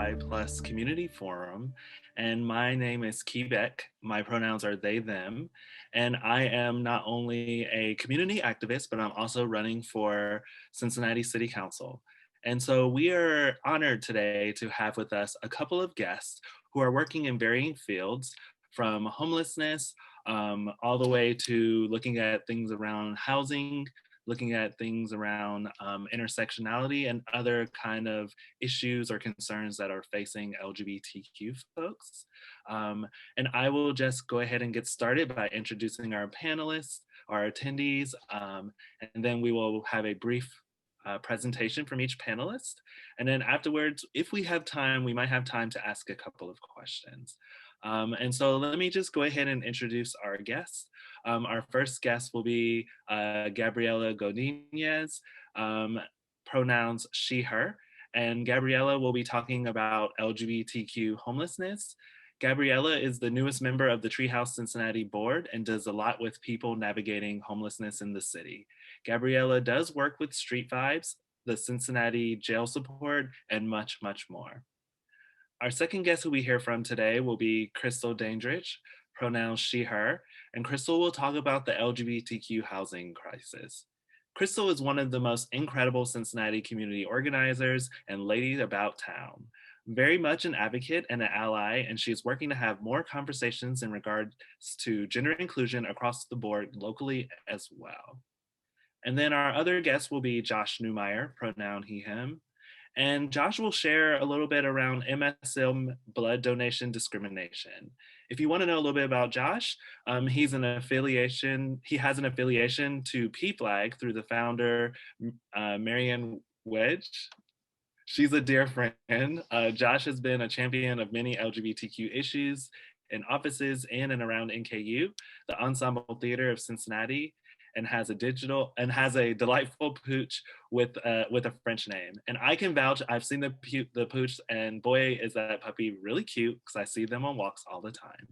LGBTQI+ community forum, and my name is Quebec. My pronouns are they, them, and I am not only a community activist, but I'm also running for Cincinnati City Council. And so we are honored today to have with us a couple of guests who are working in varying fields, from homelessness all the way to looking at things around housing, looking at things around intersectionality and other kind of issues or concerns that are facing LGBTQ folks. And I will just go ahead and get started by introducing our panelists, our attendees, and then we will have a brief presentation from each panelist. And then afterwards, if we have time, we might have time to ask a couple of questions. And so let me just go ahead and introduce our guests. Our first guest will be Gabriela Godinez, pronouns she, her. And Gabriela will be talking about LGBTQ homelessness. Gabriela is the newest member of the TreeHouse Cincinnati board and does a lot with people navigating homelessness in the city. Gabriela does work with Street Vibes, the Cincinnati Jail Support, and much, much more. Our second guest who we hear from today will be Crystal Dandridge, pronouns she, her, and Crystal will talk about the LGBTQ housing crisis. Crystal is one of the most incredible Cincinnati community organizers and lady about town. Very much an advocate and an ally, and she's working to have more conversations in regards to gender inclusion across the board locally as well. And then our other guest will be Josh Newmeyer, pronoun he, him. And Josh will share a little bit around MSM blood donation discrimination. If you want to know a little bit about Josh, he has an affiliation to PFLAG through the founder, Marianne Wedge. She's a dear friend. Josh has been a champion of many LGBTQ issues in offices in and around NKU, the Ensemble Theater of Cincinnati, and has a delightful pooch with a French name. And I can vouch, I've seen the pooch, and boy, is that puppy really cute, because I see them on walks all the time.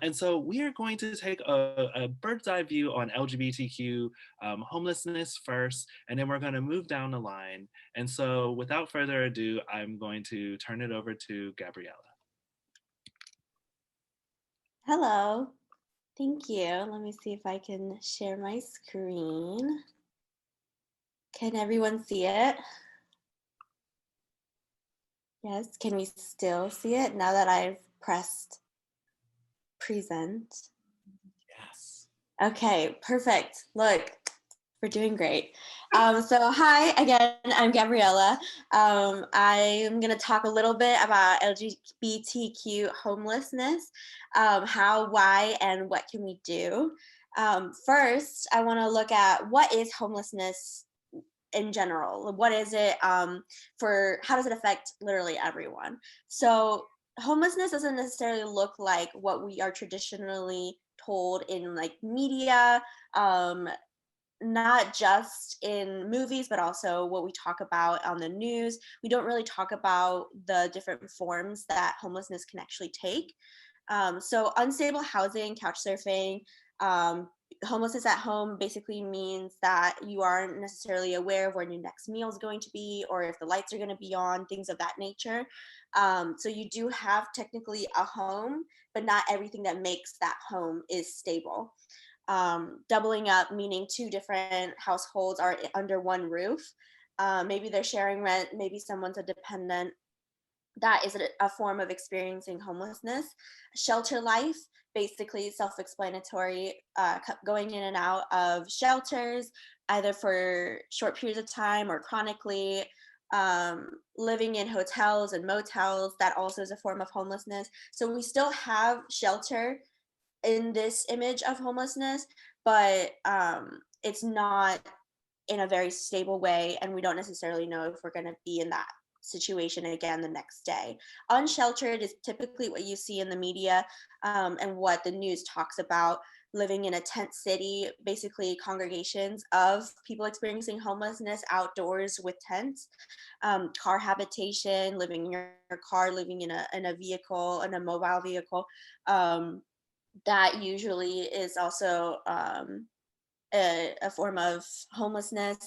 And so we are going to take a bird's eye view on LGBTQ homelessness first, and then we're going to move down the line. And so without further ado, I'm going to turn it over to Gabriela. Hello. Thank you. Let me see if I can share my screen. Can everyone see it? Yes, can we still see it now that I've pressed present? Yes. Okay, perfect. Look, we're doing great. So hi again, I'm Gabriela. I'm gonna talk a little bit about LGBTQ homelessness, how, why, and what can we do. First, I wanna look at what is homelessness in general. What is it how does it affect literally everyone? So homelessness doesn't necessarily look like what we are traditionally told in like media, not just in movies, but also what we talk about on the news. We don't really talk about the different forms that homelessness can actually take. So unstable housing, couch surfing, homelessness at home basically means that you aren't necessarily aware of when your next meal is going to be, or if the lights are going to be on, things of that nature. So you do have technically a home, but not everything that makes that home is stable. Doubling up, meaning two different households are under one roof. Maybe they're sharing rent, maybe someone's a dependent. That is a form of experiencing homelessness. Shelter life, basically self-explanatory, going in and out of shelters, either for short periods of time or chronically, living in hotels and motels, that also is a form of homelessness. So we still have shelter in this image of homelessness, but it's not in a very stable way, and we don't necessarily know if we're going to be in that situation again the next day. Unsheltered is typically what you see in the media, and what the news talks about: living in a tent city, basically congregations of people experiencing homelessness outdoors with tents, car habitation, living in your car, living in a vehicle, in a mobile vehicle. That usually is also a form of homelessness.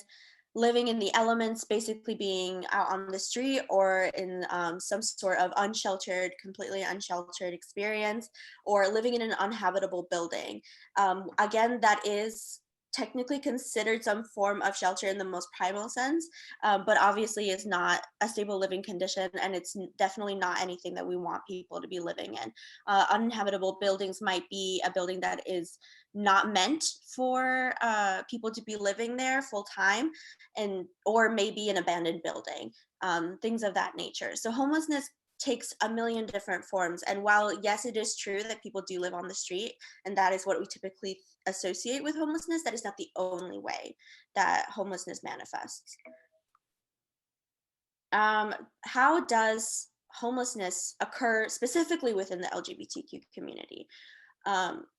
living in the elements, basically being out on the street or in some sort of completely unsheltered experience, or living in an uninhabitable building. Again, that is technically considered some form of shelter in the most primal sense, but obviously is not a stable living condition, and it's definitely not anything that we want people to be living in. Uninhabitable buildings might be a building that is not meant for people to be living there full time, and or maybe an abandoned building, things of that nature. So homelessness takes a million different forms. And while yes, it is true that people do live on the street, and that is what we typically associate with homelessness, that is not the only way that homelessness manifests. How does homelessness occur specifically within the LGBTQ community?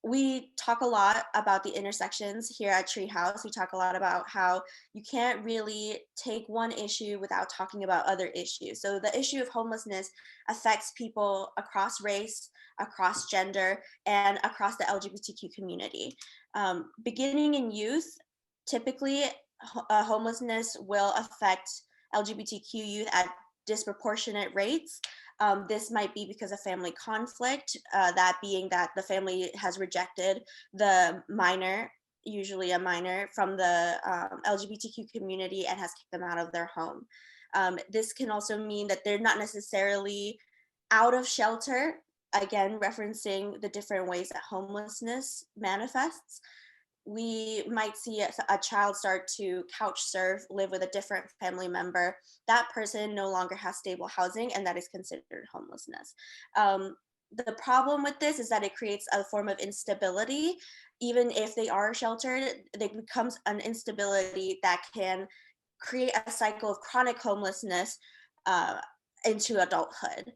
We talk a lot about the intersections here at TreeHouse. We talk a lot about how you can't really take one issue without talking about other issues. So the issue of homelessness affects people across race, across gender, and across the LGBTQ community. Beginning in youth, typically homelessness will affect LGBTQ youth at disproportionate rates. This might be because of family conflict, that being that the family has rejected the minor, usually a minor, from the LGBTQ community and has kicked them out of their home. This can also mean that they're not necessarily out of shelter, again, referencing the different ways that homelessness manifests. We might see a child start to couch surf, live with a different family member. That person no longer has stable housing, and that is considered homelessness. The problem with this is that it creates a form of instability. Even if they are sheltered, it becomes an instability that can create a cycle of chronic homelessness uh, into adulthood.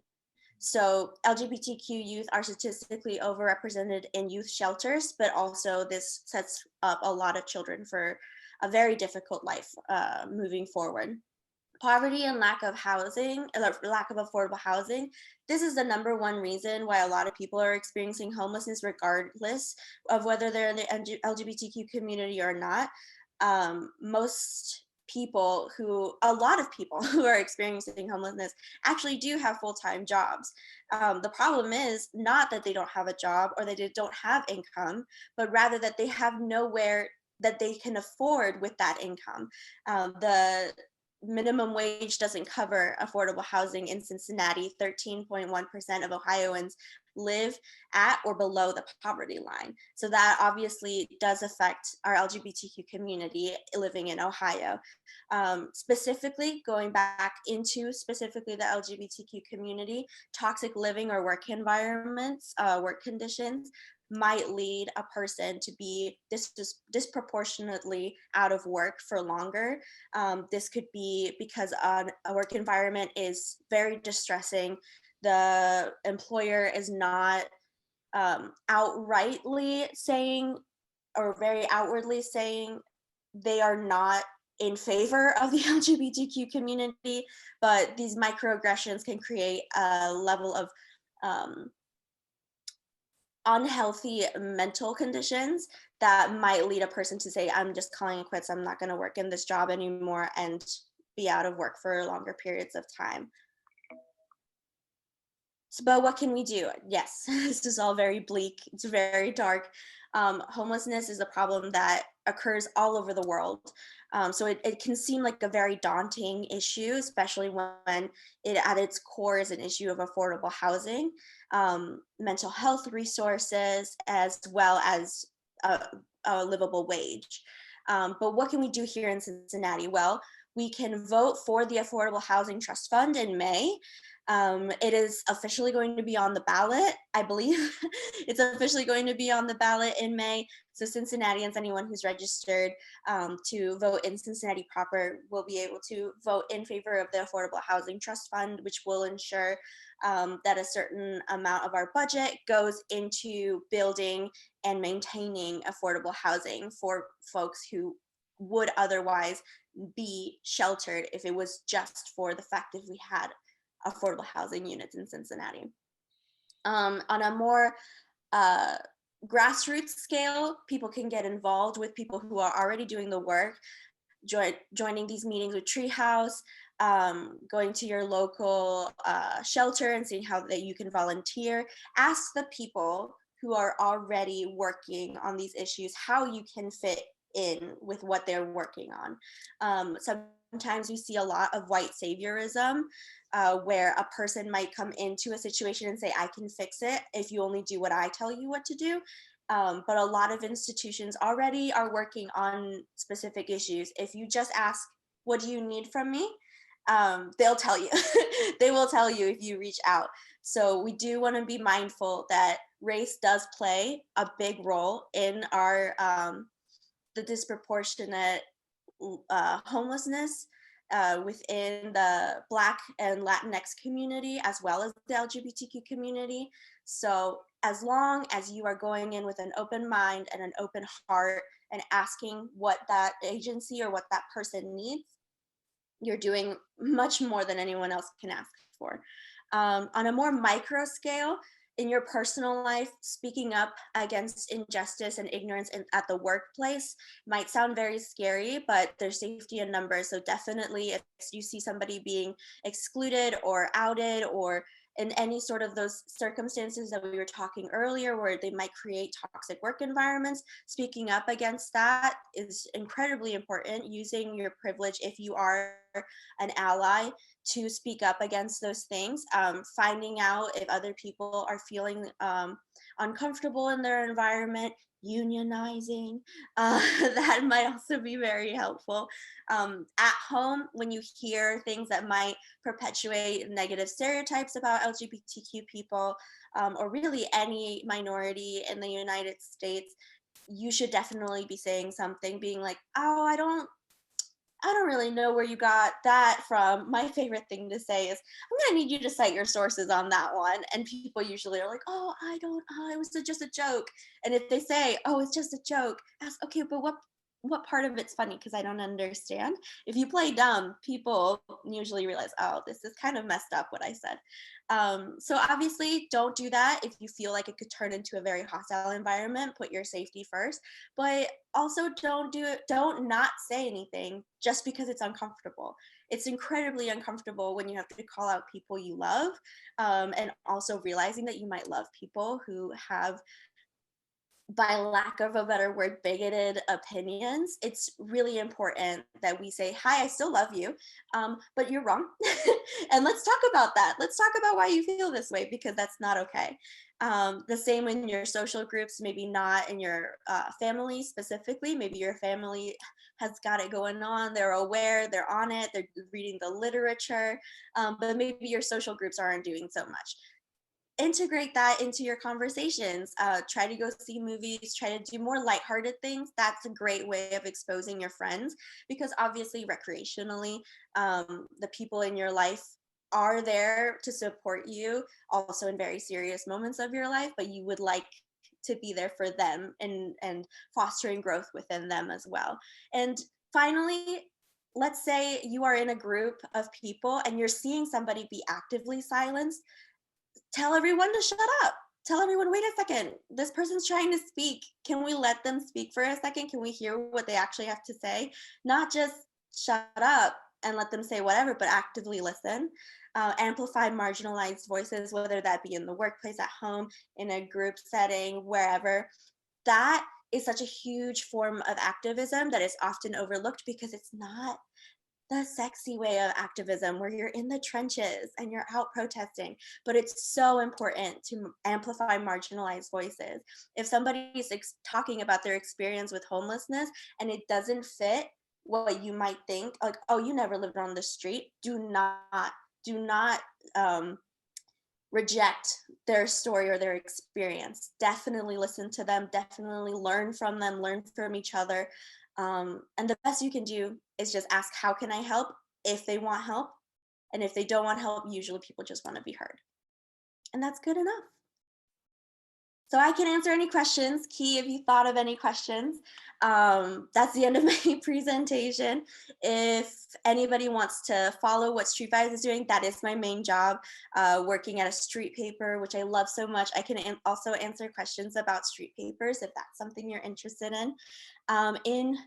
So LGBTQ youth are statistically overrepresented in youth shelters, but also this sets up a lot of children for a very difficult life moving forward. Poverty and lack of housing, lack of affordable housing, this is the number one reason why a lot of people are experiencing homelessness, regardless of whether they're in the LGBTQ community or not. Most people who, a lot of people who are experiencing homelessness actually do have full-time jobs. The problem is not that they don't have a job or that they don't have income, but rather that they have nowhere that they can afford with that income. The minimum wage doesn't cover affordable housing in Cincinnati. 13.1% of Ohioans live at or below the poverty line. So that obviously does affect our LGBTQ community living in Ohio. Specifically, going back into specifically the LGBTQ community, toxic living or work environments, work conditions might lead a person to be disproportionately out of work for longer. This could be because a work environment is very distressing. The employer is not outrightly saying or very outwardly saying they are not in favor of the LGBTQ community, but these microaggressions can create a level of um, unhealthy mental conditions that might lead a person to say, I'm just calling it quits. I'm not going to work in this job anymore, and be out of work for longer periods of time. So, but what can we do? Yes, this is all very bleak. It's very dark. Homelessness is a problem that occurs all over the world. So it can seem like a very daunting issue, especially when it at its core is an issue of affordable housing, mental health resources, as well as a livable wage. But what can we do here in Cincinnati? Well, we can vote for the Affordable Housing Trust Fund in May. It is officially going to be on the ballot, I believe. It's officially going to be on the ballot in May. So Cincinnatians, anyone who's registered to vote in Cincinnati proper, will be able to vote in favor of the Affordable Housing Trust Fund, which will ensure that a certain amount of our budget goes into building and maintaining affordable housing for folks who would otherwise be sheltered if it was just for the fact that we had affordable housing units in Cincinnati. On a more uh, grassroots scale, people can get involved with people who are already doing the work. joining these meetings with TreeHouse, going to your local shelter and seeing how that you can volunteer. Ask the people who are already working on these issues how you can fit in with what they're working on. Sometimes we see a lot of white saviorism, where a person might come into a situation and say, I can fix it if you only do what I tell you what to do. But a lot of institutions already are working on specific issues. If you just ask, what do you need from me? They'll tell you. They will tell you if you reach out. So we do want to be mindful that race does play a big role in our the disproportionate homelessness within the Black and Latinx community, as well as the LGBTQ community. So, as long as you are going in with an open mind and an open heart and asking what that agency or what that person needs, you're doing much more than anyone else can ask for. On a more micro scale, in your personal life, speaking up against injustice and ignorance at the workplace might sound very scary, but there's safety in numbers. So definitely, if you see somebody being excluded or outed or in any sort of those circumstances that we were talking earlier where they might create toxic work environments, speaking up against that is incredibly important. Using your privilege, if you are an ally, to speak up against those things, finding out if other people are feeling uncomfortable in their environment, unionizing, that might also be very helpful. At home, when you hear things that might perpetuate negative stereotypes about LGBTQ people, or really any minority in the United States, you should definitely be saying something, being like, oh, I don't really know where you got that from. My favorite thing to say is, I'm going to need you to cite your sources on that one. And people usually are like, oh, I don't, oh, it was just a joke. And if they say, oh, it's just a joke, ask, okay, but what part of it's funny? Because I don't understand. If you play dumb, people usually realize, oh, this is kind of messed up what I said. So obviously, don't do that if you feel like it could turn into a very hostile environment. Put your safety first, but also don't not say anything just because it's uncomfortable. It's incredibly uncomfortable when you have to call out people you love, and also realizing that you might love people who have, by lack of a better word, bigoted opinions. It's really important that we say, hi, I still love you, but you're wrong. And let's talk about that. Let's talk about why you feel this way, because that's not okay. The same in your social groups, maybe not in your family specifically. Maybe your family has got it going on. They're aware, they're on it, they're reading the literature, but maybe your social groups aren't doing so much. Integrate that into your conversations. Try to go see movies, try to do more lighthearted things. That's a great way of exposing your friends, because obviously, recreationally, the people in your life are there to support you, also in very serious moments of your life, but you would like to be there for them and fostering growth within them as well. And finally, let's say you are in a group of people and you're seeing somebody be actively silenced. Tell everyone to shut up. Tell everyone, wait a second, this person's trying to speak. Can we let them speak for a second? Can we hear what they actually have to say? Not just shut up and let them say whatever, but actively listen. Amplify marginalized voices, whether that be in the workplace, at home, in a group setting, wherever. That is such a huge form of activism that is often overlooked because it's not the sexy way of activism where you're in the trenches and you're out protesting, but it's so important to amplify marginalized voices. If somebody is talking about their experience with homelessness and it doesn't fit what you might think, like, oh, you never lived on the street, do not reject their story or their experience. Definitely listen to them, definitely learn from them, learn from each other. And the best you can do is just ask, how can I help, if they want help? And if they don't want help, usually people just want to be heard. And that's good enough. So I can answer any questions. Key, if you thought of any questions. That's the end of my presentation. If anybody wants to follow what StreetVibes is doing, that is my main job, working at a street paper, which I love so much. I can also answer questions about street papers if that's something you're interested in. In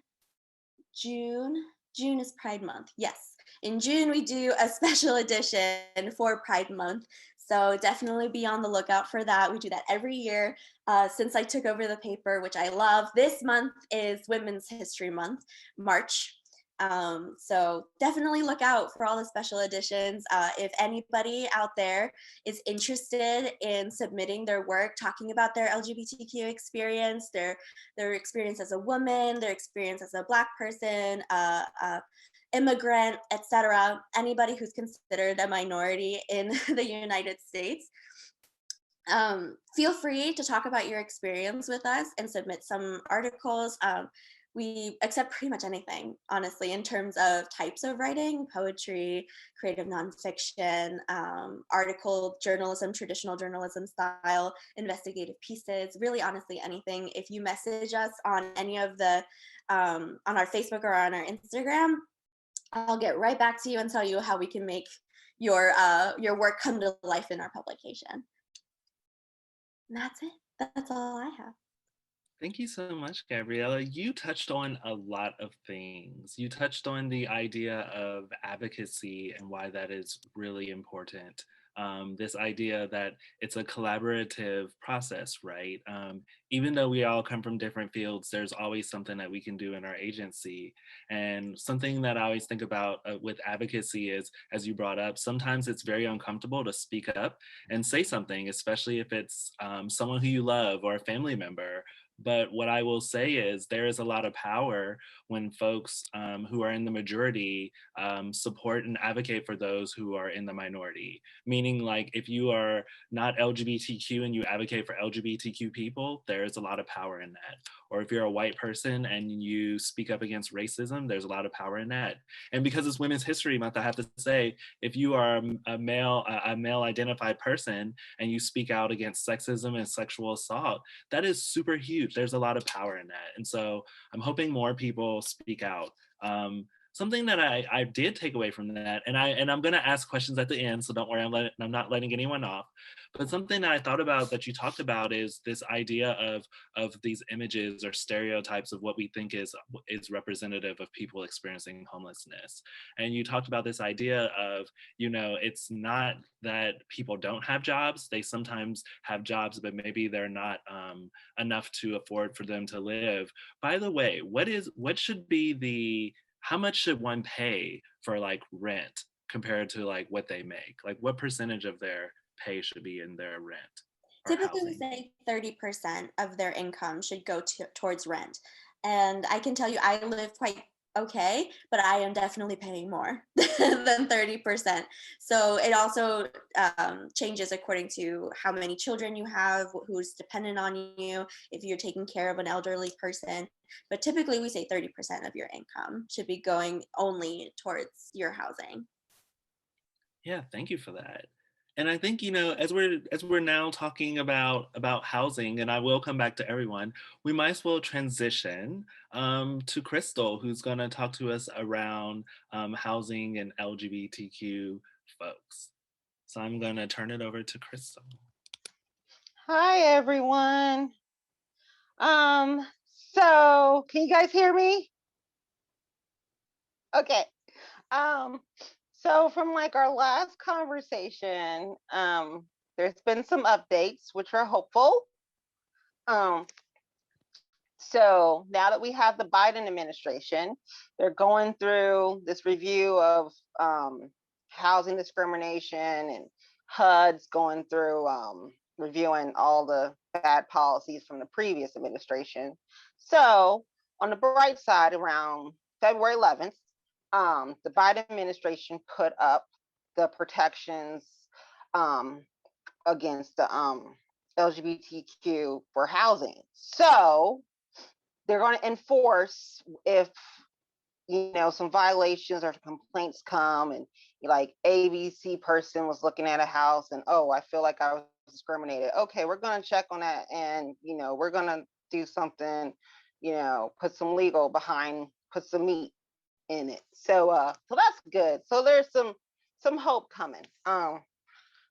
June, June is Pride Month. Yes. In June, we do a special edition for Pride Month. So definitely be on the lookout for that. We do that every year since I took over the paper, which I love. This month is Women's History Month, March. So definitely look out for all the special editions. If anybody out there is interested in submitting their work, talking about their LGBTQ experience, their experience as a woman, their experience as a Black person, immigrant, etc., anybody who's considered a minority in the United States, feel free to talk about your experience with us and submit some articles. We accept pretty much anything, honestly, in terms of types of writing: poetry, creative nonfiction, article journalism, traditional journalism style, investigative pieces, really, honestly, anything. If you message us on any of the, on our Facebook or on our Instagram, I'll get right back to you and tell you how we can make your work come to life in our publication. And that's it. That's all I have. Thank you so much, Gabriella. You touched on a lot of things. You touched on the idea of advocacy and why that is really important. This idea that it's a collaborative process, right? Even though we all come from different fields, there's always something that we can do in our agency. And something that I always think about with advocacy is, as you brought up, sometimes it's very uncomfortable to speak up and say something, especially if it's someone who you love or a family member. But what I will say is there is a lot of power when folks who are in the majority support and advocate for those who are in the minority. Meaning, like, if you are not LGBTQ and you advocate for LGBTQ people, there is a lot of power in that. Or if you're a white person and you speak up against racism, there's a lot of power in that. And because it's Women's History Month, I have to say, if you are a male identified person and you speak out against sexism and sexual assault, that is super huge. There's a lot of power in that. And so I'm hoping more people speak out. Something that I did take away from that, and I'm gonna ask questions at the end, so don't worry, I'm not letting anyone off. But something that I thought about that you talked about is this idea of these images or stereotypes of what we think is representative of people experiencing homelessness. And you talked about this idea of, you know, it's not that people don't have jobs, they sometimes have jobs, but maybe they're not enough to afford for them to live. By the way, what should be how much should one pay for like rent compared to like what they make? Like what percentage of their pay should be in their rent or Typically, we housing? say 30% of their income should go towards rent. And I can tell you, I live quite okay, but I am definitely paying more than 30%. So it also changes according to how many children you have, who's dependent on you, if you're taking care of an elderly person. But typically, we say 30% of your income should be going only towards your housing. Yeah, thank you for that. And I think, you know, as we're now talking about housing, and I will come back to everyone, we might as well transition to Crystal, who's going to talk to us around housing and LGBTQ folks. So I'm going to turn it over to Crystal. Hi, everyone. So can you guys hear me? Okay. So from like our last conversation, there's been some updates which are hopeful. So now that we have the Biden administration, they're going through this review of housing discrimination, and HUD's going through reviewing all the bad policies from the previous administration. So on the bright side, around February 11th, the Biden administration put up the protections against the LGBTQ for housing. So they're going to enforce if some violations or complaints come, and like ABC person was looking at a house and, oh, I feel like I was discriminated. Okay, we're going to check on that, and we're going to do something, put some legal behind, put some meat in it. So that's good. So there's some hope coming.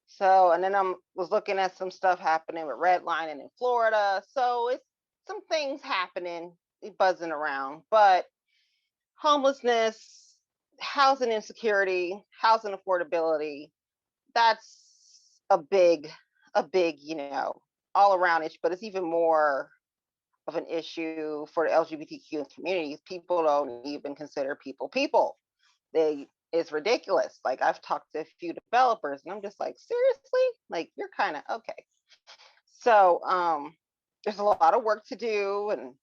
So, and then I was looking at some stuff happening with redlining in Florida. So it's some things happening, buzzing around, but homelessness, housing insecurity, housing affordability, that's a big, all around issue, but it's even more of an issue for the LGBTQ communities. People don't even consider people. It's ridiculous. Like, I've talked to a few developers and I'm just like, seriously? Like, you're kind of okay. So there's a lot of work to do, and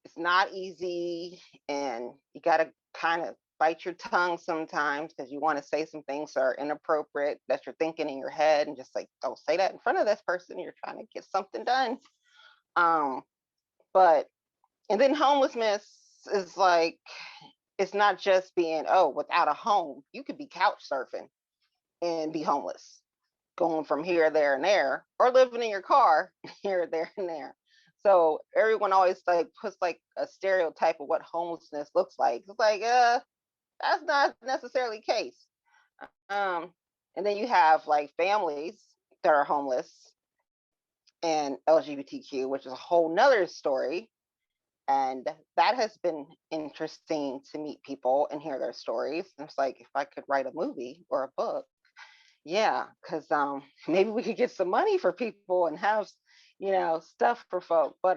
it's not easy, and you got to kind of bite your tongue sometimes because you want to say some things that are inappropriate that you're thinking in your head, and just like, don't say that in front of this person. You're trying to get something done. um but and then homelessness is like, it's not just being, oh, without a home. You could be couch surfing and be homeless, going from here, there, and there, or living in your car here, there, and there. So everyone always like puts like a stereotype of what homelessness looks like. It's like, that's not necessarily the case. Um, and then you have like families that are homeless and LGBTQ, which is a whole nother story. And that has been interesting to meet people and hear their stories. And it's like, if I could write a movie or a book, yeah, because maybe we could get some money for people and have, stuff for folk. But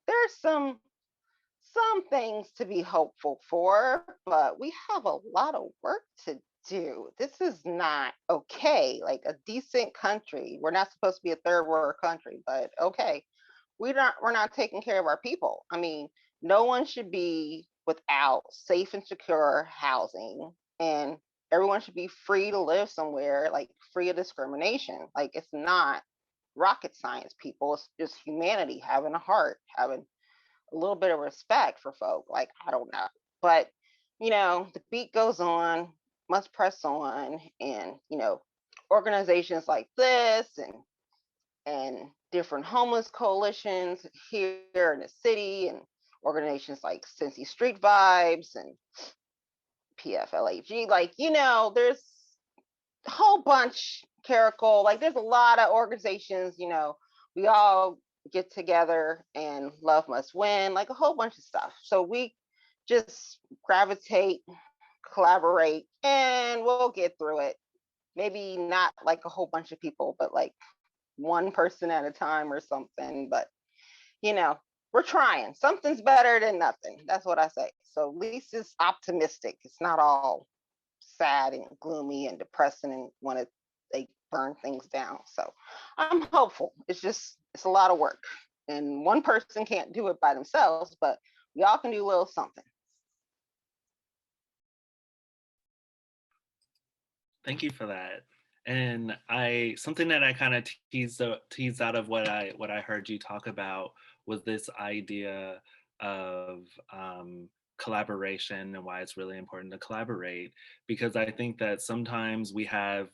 there's some things to be hopeful for, but we have a lot of work to do. This is not okay. Like, a decent country, we're not supposed to be a third world country, but okay, we're not taking care of our people. I mean, no one should be without safe and secure housing, and everyone should be free to live somewhere, like, free of discrimination. Like, it's not rocket science, people. It's just humanity, having a heart, having a little bit of respect for folk. Like, I don't know. But, the beat goes on, must press on. And, organizations like this, and different homeless coalitions here in the city, and organizations like Cincy Street Vibes and PFLAG, like, there's a whole bunch, Caracal, like, there's a lot of organizations, we all get together, and love must win, like, a whole bunch of stuff. So we just gravitate, collaborate, and we'll get through it. Maybe not like a whole bunch of people, but like one person at a time or something. But you know we're trying. Something's better than nothing. That's what I say. So at least it's optimistic. It's not all sad and gloomy and depressing and want to they burn things down. So I'm hopeful. It's a lot of work, and one person can't do it by themselves, but we all can do a little something. Thank you for that. And I something that I kind of teased out of what I heard you talk about was this idea of collaboration and why it's really important to collaborate, because I think that sometimes we have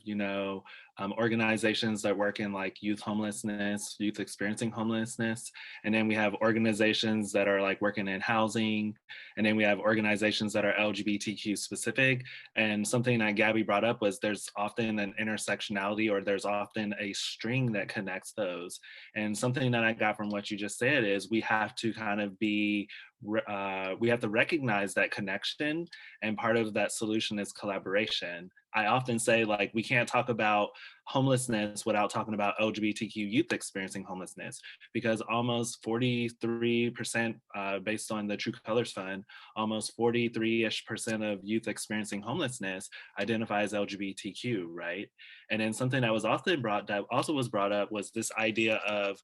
organizations that work in like youth homelessness, youth experiencing homelessness, and then we have organizations that are like working in housing, and then we have organizations that are LGBTQ specific. And something that Gabby brought up was there's often an intersectionality, or there's often a string that connects those. And something that I got from what you just said is we have to kind of we have to recognize that connection, and part of that solution is collaboration. I often say, like, we can't talk about homelessness without talking about LGBTQ youth experiencing homelessness, because almost 43%, based on the True Colors Fund, almost 43-ish% of youth experiencing homelessness identify as LGBTQ, right? And then something that also was brought up was this idea of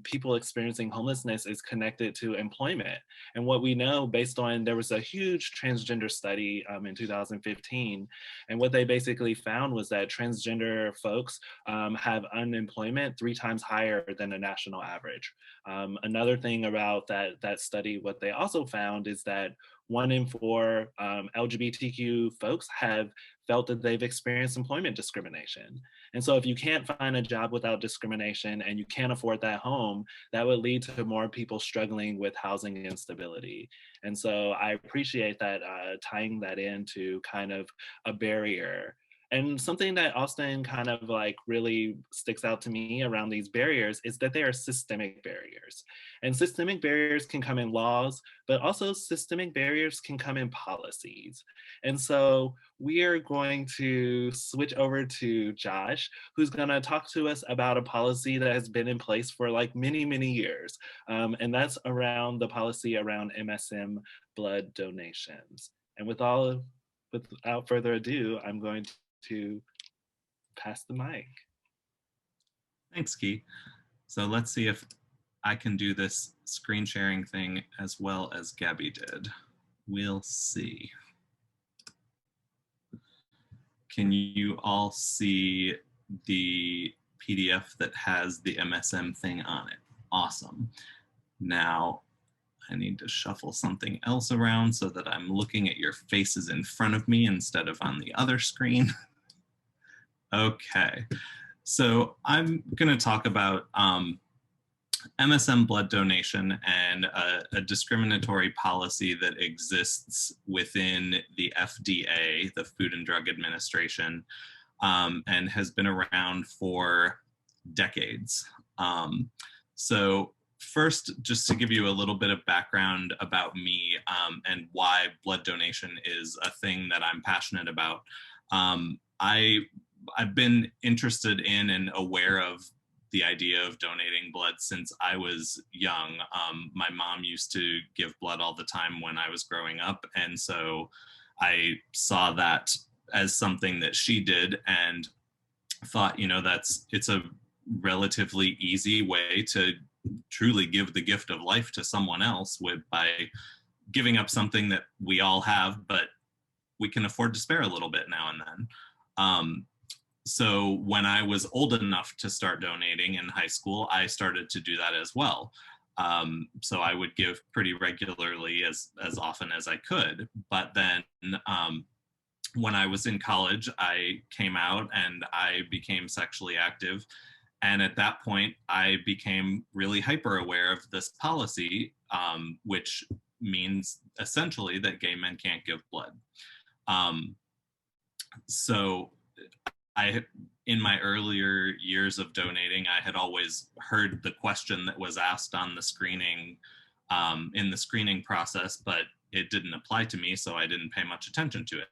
people experiencing homelessness is connected to employment. And what we know, based on, there was a huge transgender study in 2015, and what they basically found was that transgender folks have unemployment 3 times higher than the national average. Another thing about that study, what they also found is that 1 in 4 LGBTQ folks have felt that they've experienced employment discrimination. And so if you can't find a job without discrimination and you can't afford that home, that would lead to more people struggling with housing instability. And so I appreciate that, tying that into kind of a barrier. And something that Austin kind of like really sticks out to me around these barriers is that they are systemic barriers. And systemic barriers can come in laws, but also systemic barriers can come in policies. And so we are going to switch over to Josh, who's going to talk to us about a policy that has been in place for like many, many years. And that's around the policy around MSM blood donations. And without further ado, I'm going to pass the mic. Thanks, Key. So let's see if I can do this screen sharing thing as well as Gabby did. We'll see. Can you all see the PDF that has the MSM thing on it? Awesome. Now, I need to shuffle something else around so that I'm looking at your faces in front of me instead of on the other screen. Okay, so I'm going to talk about MSM blood donation and a discriminatory policy that exists within the FDA, the Food and Drug Administration, and has been around for decades. So first, just to give you a little bit of background about me and why blood donation is a thing that I'm passionate about. I've been interested in and aware of the idea of donating blood since I was young. My mom used to give blood all the time when I was growing up, and so I saw that as something that she did and thought, you know, it's a relatively easy way to truly give the gift of life to someone else by giving up something that we all have, but we can afford to spare a little bit now and then. So when I was old enough to start donating in high school, I started to do that as well. So I would give pretty regularly, as often as I could. But then when I was in college, I came out and I became sexually active. And at that point, I became really hyper aware of this policy, which means essentially that gay men can't give blood. So in my earlier years of donating, I had always heard the question that was asked on the screening, in the screening process, but it didn't apply to me, so I didn't pay much attention to it.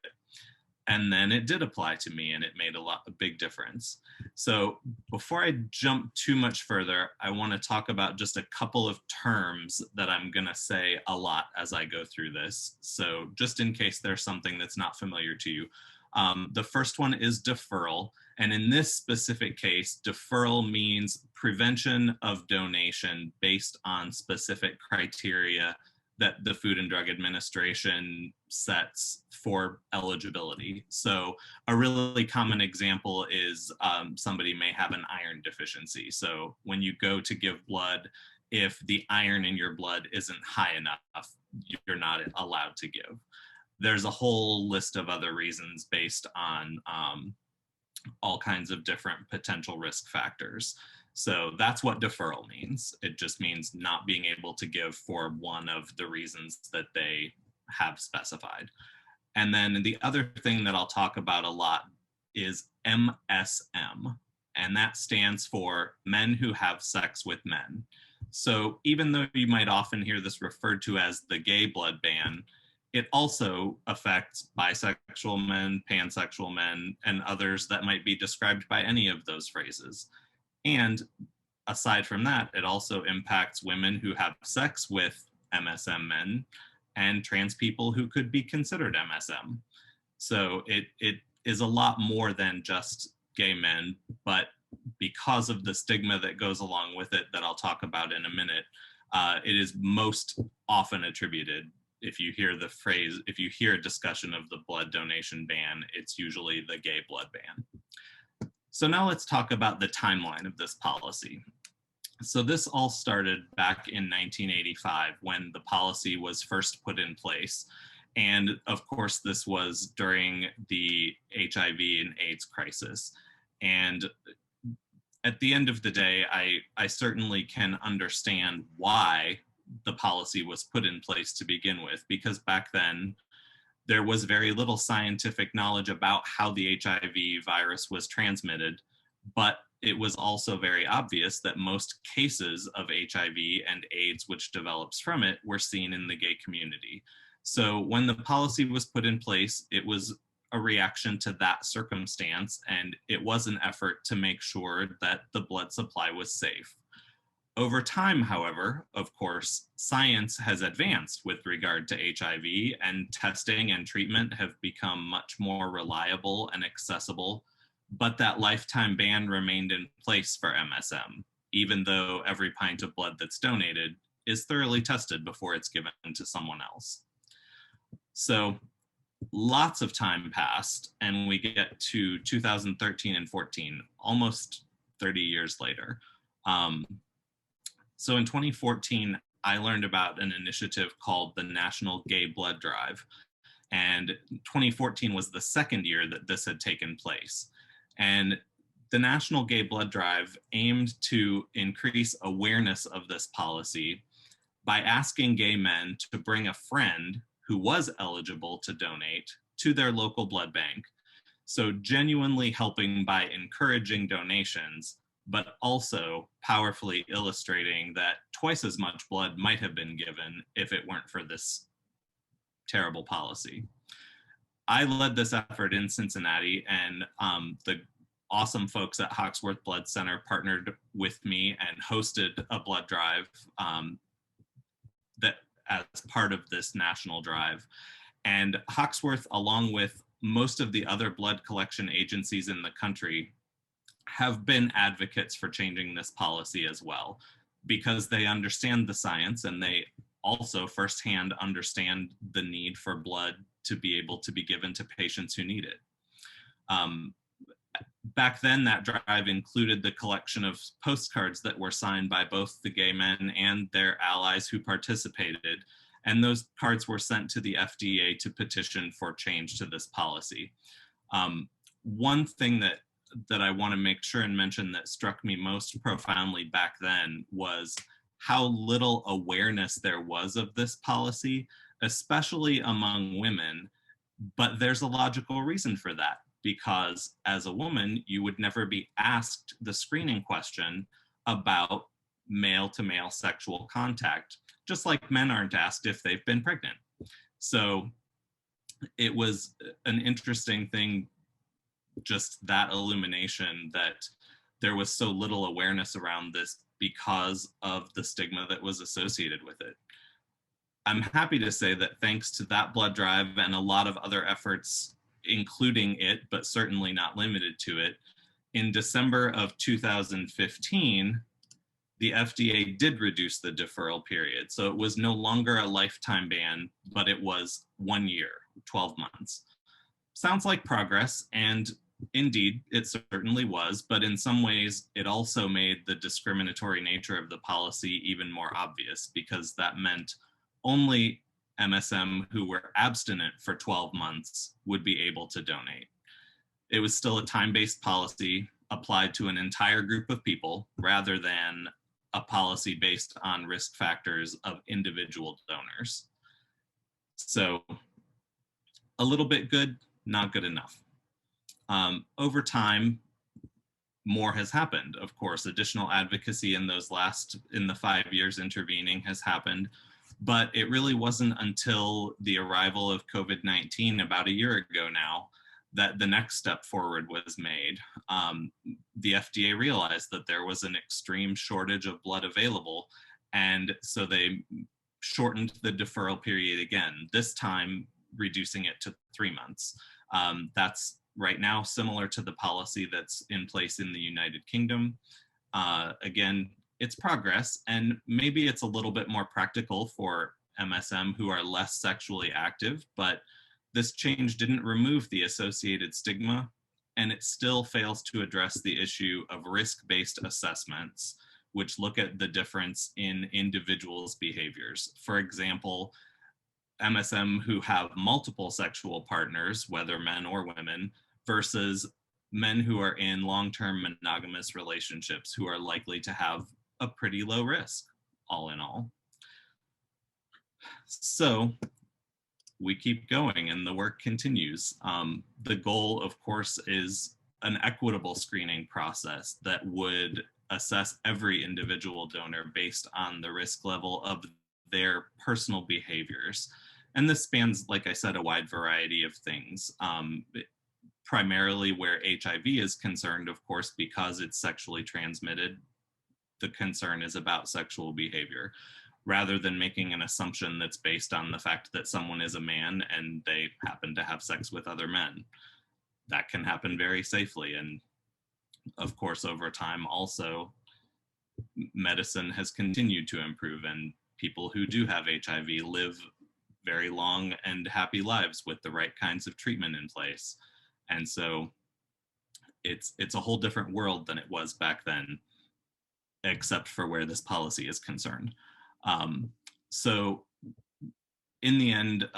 And then it did apply to me, and it made a big difference. So before I jump too much further, I want to talk about just a couple of terms that I'm going to say a lot as I go through this. So just in case there's something that's not familiar to you. The first one is deferral. And in this specific case, deferral means prevention of donation based on specific criteria that the Food and Drug Administration sets for eligibility. So a really common example is somebody may have an iron deficiency. So when you go to give blood, if the iron in your blood isn't high enough, you're not allowed to give. There's a whole list of other reasons based on all kinds of different potential risk factors. So that's what deferral means. It just means not being able to give for one of the reasons that they have specified. And then the other thing that I'll talk about a lot is MSM, and that stands for men who have sex with men. So even though you might often hear this referred to as the gay blood ban, it also affects bisexual men, pansexual men, and others that might be described by any of those phrases. And aside from that, it also impacts women who have sex with MSM men and trans people who could be considered MSM. So it is a lot more than just gay men, but because of the stigma that goes along with it that I'll talk about in a minute, it is most often attributed. If you hear the phrase, if you hear a discussion of the blood donation ban, it's usually the gay blood ban. So now let's talk about the timeline of this policy. So this all started back in 1985 when the policy was first put in place. And of course, this was during the HIV and AIDS crisis. And at the end of the day, I certainly can understand why the policy was put in place to begin with, because back then there was very little scientific knowledge about how the HIV virus was transmitted, but it was also very obvious that most cases of HIV and AIDS which develops from it were seen in the gay community. So when the policy was put in place, it was a reaction to that circumstance, and it was an effort to make sure that the blood supply was safe. Over time, however, of course, science has advanced with regard to HIV, and testing and treatment have become much more reliable and accessible, but that lifetime ban remained in place for MSM, even though every pint of blood that's donated is thoroughly tested before it's given to someone else. So lots of time passed, and we get to 2013 and 14, almost 30 years later. So in 2014, I learned about an initiative called the National Gay Blood Drive. And 2014 was the second year that this had taken place. And the National Gay Blood Drive aimed to increase awareness of this policy by asking gay men to bring a friend who was eligible to donate to their local blood bank. So genuinely helping by encouraging donations, but also powerfully illustrating that twice as much blood might have been given if it weren't for this terrible policy. I led this effort in Cincinnati, and the awesome folks at Hawksworth Blood Center partnered with me and hosted a blood drive that as part of this national drive. And Hawksworth, along with most of the other blood collection agencies in the country, have been advocates for changing this policy as well, because they understand the science, and they also firsthand understand the need for blood to be able to be given to patients who need it. Back then, that drive included the collection of postcards that were signed by both the gay men and their allies who participated, and those cards were sent to the FDA to petition for change to this policy. One thing that I want to make sure and mention that struck me most profoundly back then was how little awareness there was of this policy, especially among women. But there's a logical reason for that, because as a woman, you would never be asked the screening question about male-to-male sexual contact, just like men aren't asked if they've been pregnant. So it was an interesting thing, just that illumination that there was so little awareness around this because of the stigma that was associated with it. I'm happy to say that thanks to that blood drive and a lot of other efforts, including it, but certainly not limited to it, in December of 2015, the FDA did reduce the deferral period. So it was no longer a lifetime ban, but it was 1 year, 12 months. Sounds like progress, and indeed, it certainly was, but in some ways, it also made the discriminatory nature of the policy even more obvious, because that meant only MSM who were abstinent for 12 months would be able to donate. It was still a time-based policy applied to an entire group of people rather than a policy based on risk factors of individual donors. So a little bit good, not good enough. Over time, more has happened. Of course, additional advocacy in the 5 years intervening has happened, but it really wasn't until the arrival of COVID-19 about a year ago now that the next step forward was made. The FDA realized that there was an extreme shortage of blood available, and so they shortened the deferral period again, this time reducing it to 3 months. That's right now similar to the policy that's in place in the United Kingdom. Again, it's progress, and maybe it's a little bit more practical for MSM who are less sexually active, but this change didn't remove the associated stigma, and it still fails to address the issue of risk-based assessments, which look at the difference in individuals' behaviors. For example, MSM who have multiple sexual partners, whether men or women, versus men who are in long-term monogamous relationships who are likely to have a pretty low risk, all in all. So we keep going and the work continues. The goal, of course, is an equitable screening process that would assess every individual donor based on the risk level of their personal behaviors. And this spans, like I said, a wide variety of things. Primarily where HIV is concerned, of course, because it's sexually transmitted, the concern is about sexual behavior, rather than making an assumption that's based on the fact that someone is a man and they happen to have sex with other men. That can happen very safely. And of course, over time, also, medicine has continued to improve, and people who do have HIV live very long and happy lives with the right kinds of treatment in place. And so it's a whole different world than it was back then, except for where this policy is concerned. So in the end,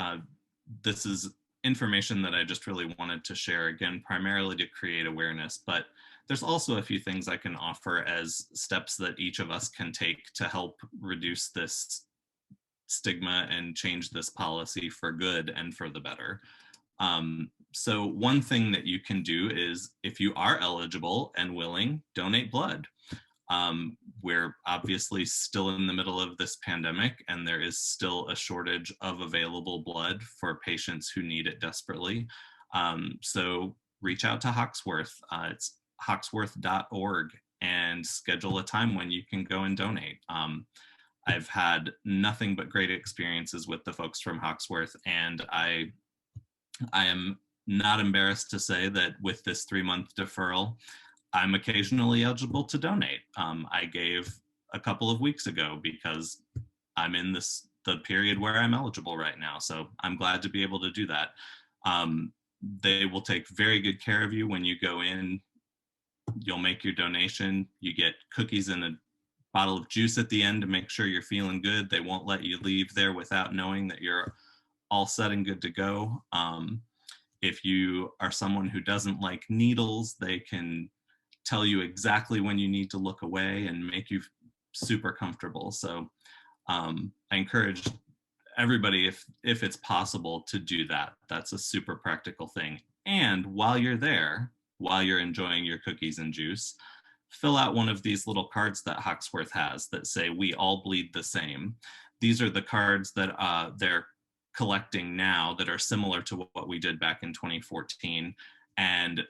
this is information that I just really wanted to share, again, primarily to create awareness, but there's also a few things I can offer as steps that each of us can take to help reduce this stigma and change this policy for good and for the better. So one thing that you can do is, if you are eligible and willing, donate blood. We're obviously still in the middle of this pandemic, and there is still a shortage of available blood for patients who need it desperately. So reach out to Hawksworth. It's hawksworth.org, and schedule a time when you can go and donate. I've had nothing but great experiences with the folks from Hawksworth, and I am not embarrassed to say that with this 3-month deferral, I'm occasionally eligible to donate. I gave a couple of weeks ago because I'm in the period where I'm eligible right now. So I'm glad to be able to do that. They will take very good care of you when you go in. You'll make your donation. You get cookies and a bottle of juice at the end to make sure you're feeling good. They won't let you leave there without knowing that you're all set and good to go. If you are someone who doesn't like needles, they can tell you exactly when you need to look away and make you super comfortable. So I encourage everybody, if it's possible, to do that. That's a super practical thing. And while you're there, while you're enjoying your cookies and juice, fill out one of these little cards that Hawksworth has that say, "We all bleed the same." These are the cards that they're collecting now that are similar to what we did back in 2014. And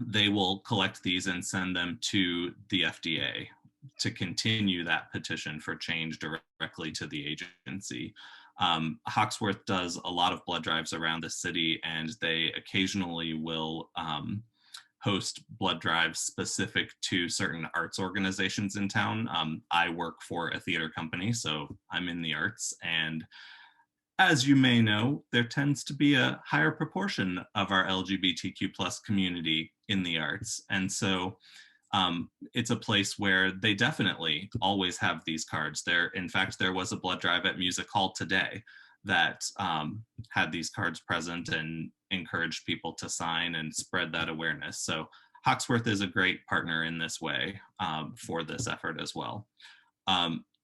they will collect these and send them to the FDA to continue that petition for change directly to the agency. Hawksworth does a lot of blood drives around the city, and they occasionally will host blood drives specific to certain arts organizations in town. I work for a theater company, so I'm in the arts, and as you may know, there tends to be a higher proportion of our LGBTQ plus community in the arts. And so it's a place where they definitely always have these cards. In fact, there was a blood drive at Music Hall today that had these cards present and encouraged people to sign and spread that awareness. So Hawksworth is a great partner in this way for this effort as well.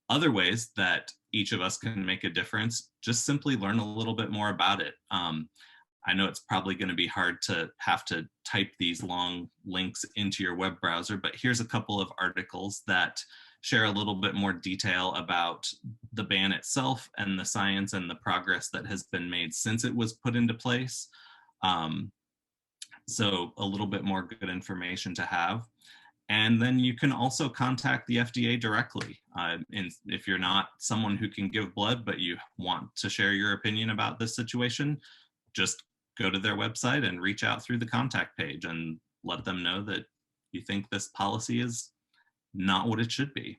Other ways that each of us can make a difference, just simply learn a little bit more about it. I know it's probably going to be hard to have to type these long links into your web browser, but here's a couple of articles that share a little bit more detail about the ban itself and the science and the progress that has been made since it was put into place. So a little bit more good information to have. And then you can also contact the FDA directly. If you're not someone who can give blood, but you want to share your opinion about this situation, just go to their website and reach out through the contact page and let them know that you think this policy is not what it should be.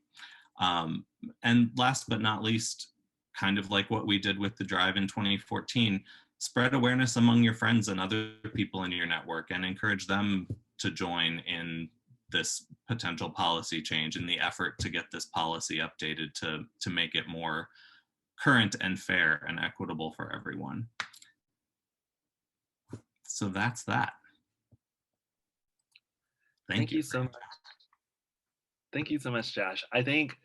And last but not least, kind of like what we did with the drive in 2014, spread awareness among your friends and other people in your network and encourage them to join in this potential policy change in the effort to get this policy updated to make it more current and fair and equitable for everyone. So that's that. Thank you so much. Thank you so much, Josh. I think,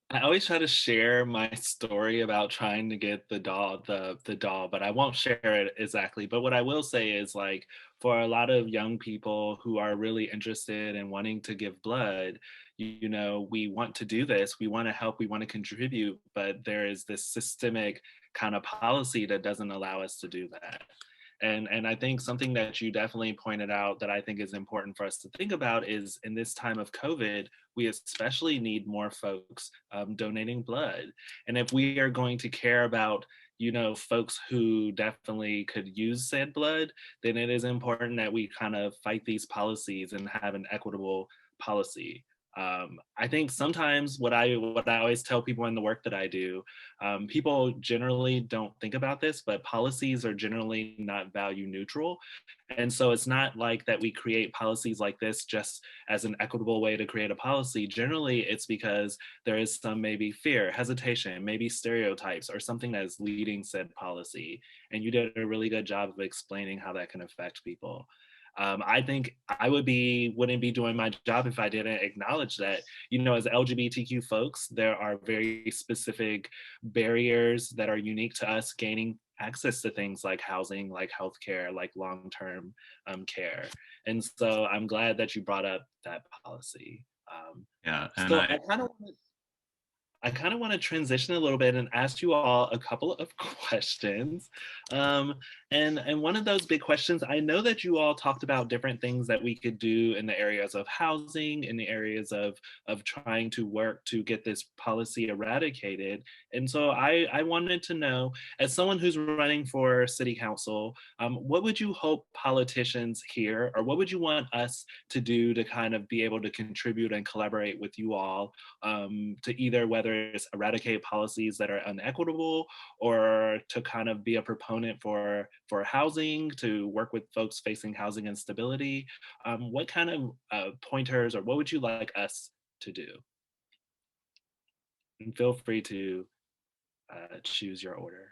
I always try to share my story about trying to get the doll, but I won't share it exactly. But what I will say is like for a lot of young people who are really interested in wanting to give blood, we want to do this, we want to help, we want to contribute, but there is this systemic kind of policy that doesn't allow us to do that. And I think something that you definitely pointed out that I think is important for us to think about is in this time of COVID, we especially need more folks donating blood. And if we are going to care about, folks who definitely could use said blood, then it is important that we kind of fight these policies and have an equitable policy. I think sometimes what I always tell people in the work that I do, people generally don't think about this, but policies are generally not value neutral. And so it's not like that we create policies like this just as an equitable way to create a policy. Generally, it's because there is some maybe fear, hesitation, maybe stereotypes, or something that is leading said policy. And you did a really good job of explaining how that can affect people. I think wouldn't be doing my job if I didn't acknowledge that, as LGBTQ folks, there are very specific barriers that are unique to us gaining access to things like housing, like healthcare, like long-term care. And so I'm glad that you brought up that policy. Yeah, and So I kind of want to transition a little bit and ask you all a couple of questions. Um, and one of those big questions, I know that you all talked about different things that we could do in the areas of housing, in the areas of trying to work to get this policy eradicated. And so I wanted to know, as someone who's running for city council, what would you hope politicians hear, or what would you want us to do to kind of be able to contribute and collaborate with you all to either whether it's eradicate policies that are unequitable or to kind of be a proponent for housing, to work with folks facing housing instability. What kind of pointers or what would you like us to do? And feel free to choose your order.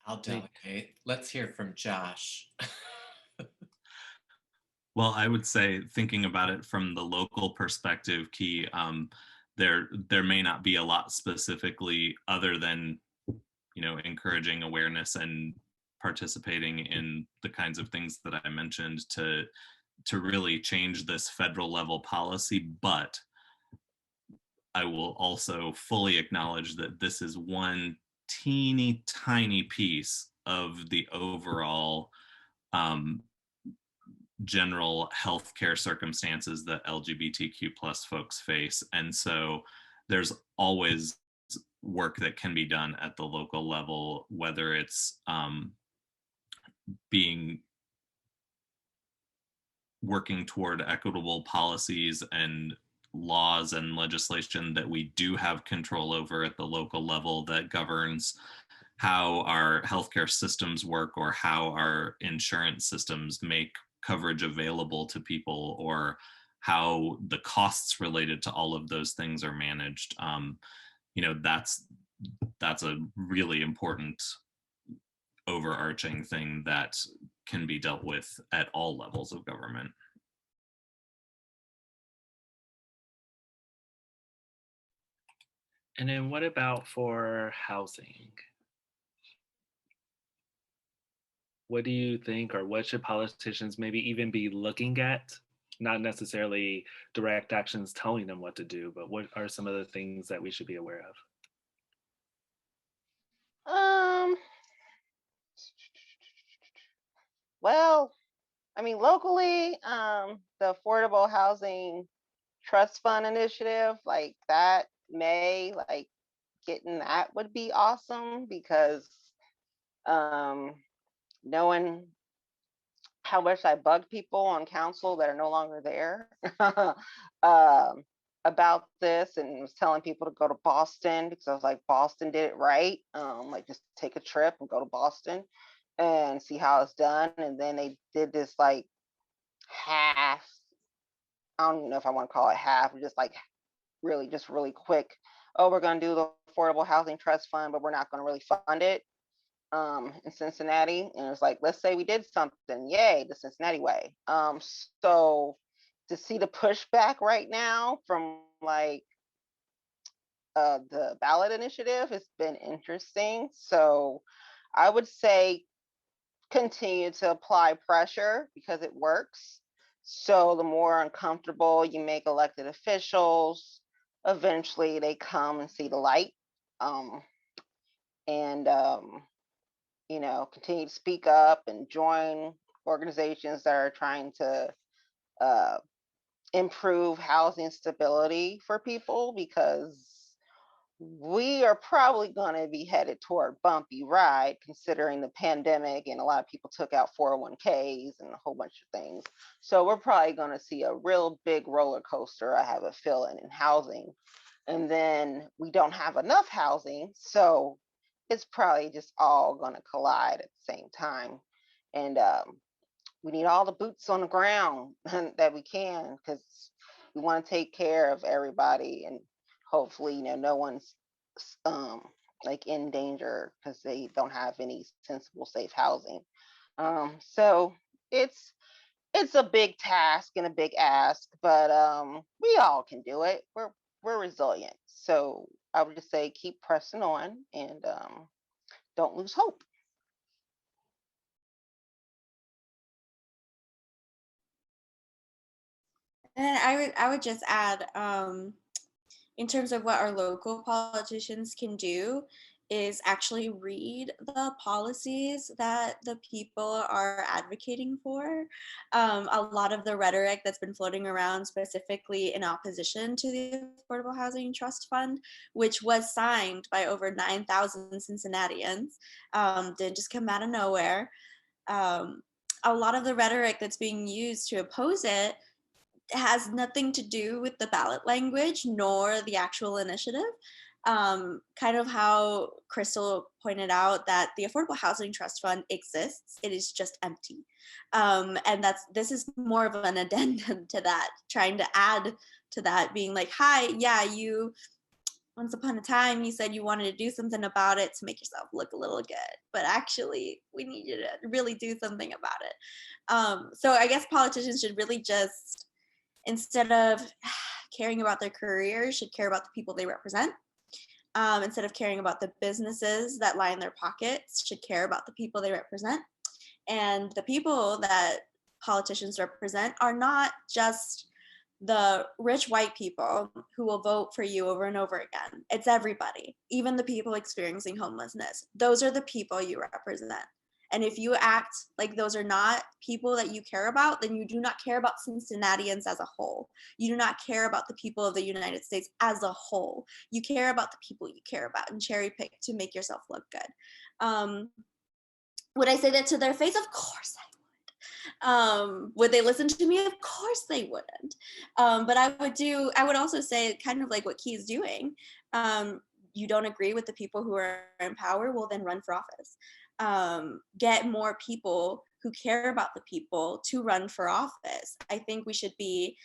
I'll delegate. Let's hear from Josh. Well, I would say thinking about it from the local perspective, Key, there may not be a lot specifically other than encouraging awareness and participating in the kinds of things that I mentioned to really change this federal level policy. But I will also fully acknowledge that this is one teeny tiny piece of the overall general healthcare circumstances that LGBTQ plus folks face. And so there's always work that can be done at the local level, whether it's working toward equitable policies and laws and legislation that we do have control over at the local level that governs how our healthcare systems work or how our insurance systems make coverage available to people or how the costs related to all of those things are managed. That's a really important overarching thing that can be dealt with at all levels of government. And then what about for housing? What do you think, or what should politicians maybe even be looking at? Not necessarily direct actions telling them what to do, but what are some of the things that we should be aware of? Um, well, I mean, locally, the Affordable Housing Trust Fund initiative, like that like getting that would be awesome because knowing how much I bug people on council that are no longer there about this and was telling people to go to Boston because I was like, Boston did it right. Like just take a trip and go to Boston and see how it's done. And then they did this like half, I don't even know if I want to call it half, just like really quick. Oh, we're going to do the affordable housing trust fund, but we're not going to really fund it in Cincinnati. And it was like, let's say we did something, yay, the Cincinnati way. So to see the pushback right now from like the ballot initiative has been interesting. So I would say continue to apply pressure because it works. So the more uncomfortable you make elected officials, eventually they come and see the light. And you know, continue to speak up and join organizations that are trying to uh, improve housing stability for people, because we are probably going to be headed toward bumpy ride considering the pandemic, and a lot of people took out 401ks and a whole bunch of things. So we're probably going to see a real big roller coaster, I have a feeling, in housing. And then we don't have enough housing, so it's probably just all going to collide at the same time. And we need all the boots on the ground that we can, because we want to take care of everybody, and hopefully, you know, no one's like in danger because they don't have any sensible, safe housing. So it's a big task and a big ask, but we all can do it. We're resilient. So I would just say keep pressing on, and don't lose hope. And I would just add, in terms of what our local politicians can do, is actually read the policies that the people are advocating for. A lot of the rhetoric that's been floating around, specifically in opposition to the Affordable Housing Trust Fund, which was signed by over 9,000 Cincinnatians, didn't just come out of nowhere. A lot of the rhetoric that's being used to oppose it has nothing to do with the ballot language nor the actual initiative. Kind of how Crystal pointed out, that the Affordable Housing Trust Fund exists, it is just empty. And this is more of an addendum to that, trying to add to that, being like, hi, yeah, you once upon a time you said you wanted to do something about it to make yourself look a little good, but actually we need you to really do something about it. So I guess politicians should really just, instead of caring about their careers, should care about the people they represent. Instead of caring about the businesses that line their pockets, should care about the people they represent. And the people that politicians represent are not just the rich white people who will vote for you over and over again. It's everybody, even the people experiencing homelessness. Those are the people you represent. And if you act like those are not people that you care about, then you do not care about Cincinnatians as a whole. You do not care about the people of the United States as a whole. You care about the people you care about and cherry pick to make yourself look good. Would I say that to their face? Of course I would. Would they listen to me? Of course they wouldn't. But I would also say, kind of like what Key is doing. You don't agree with the people who are in power, well then run for office. Get more people who care about the people to run for office. I think we should be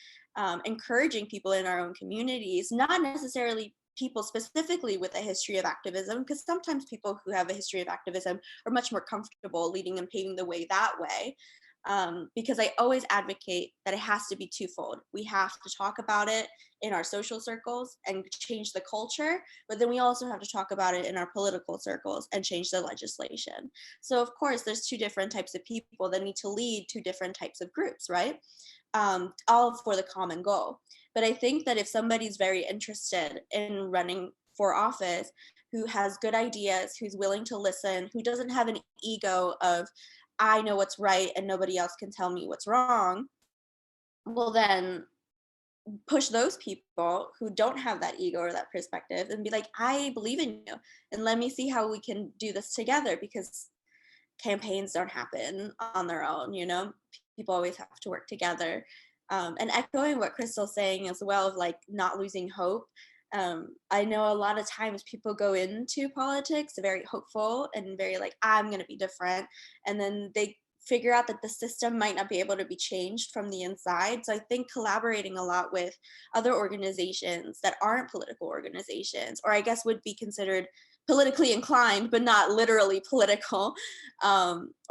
encouraging people in our own communities, not necessarily people specifically with a history of activism, because sometimes people who have a history of activism are much more comfortable leading and paving the way that way. Because I always advocate that it has to be twofold. We have to talk about it in our social circles and change the culture, but then we also have to talk about it in our political circles and change the legislation. So of course, there's two different types of people that need to lead two different types of groups, right? All for the common goal. But I think that if somebody's very interested in running for office, who has good ideas, who's willing to listen, who doesn't have an ego of, I know what's right and nobody else can tell me what's wrong, well then push those people who don't have that ego or that perspective and be like, I believe in you and let me see how we can do this together, because campaigns don't happen on their own, you know? People always have to work together. And echoing what Crystal's saying as well, of like not losing hope. I know a lot of times people go into politics very hopeful and very like, I'm going to be different. And then they figure out that the system might not be able to be changed from the inside. So I think collaborating a lot with other organizations that aren't political organizations, or I guess would be considered politically inclined, but not literally political,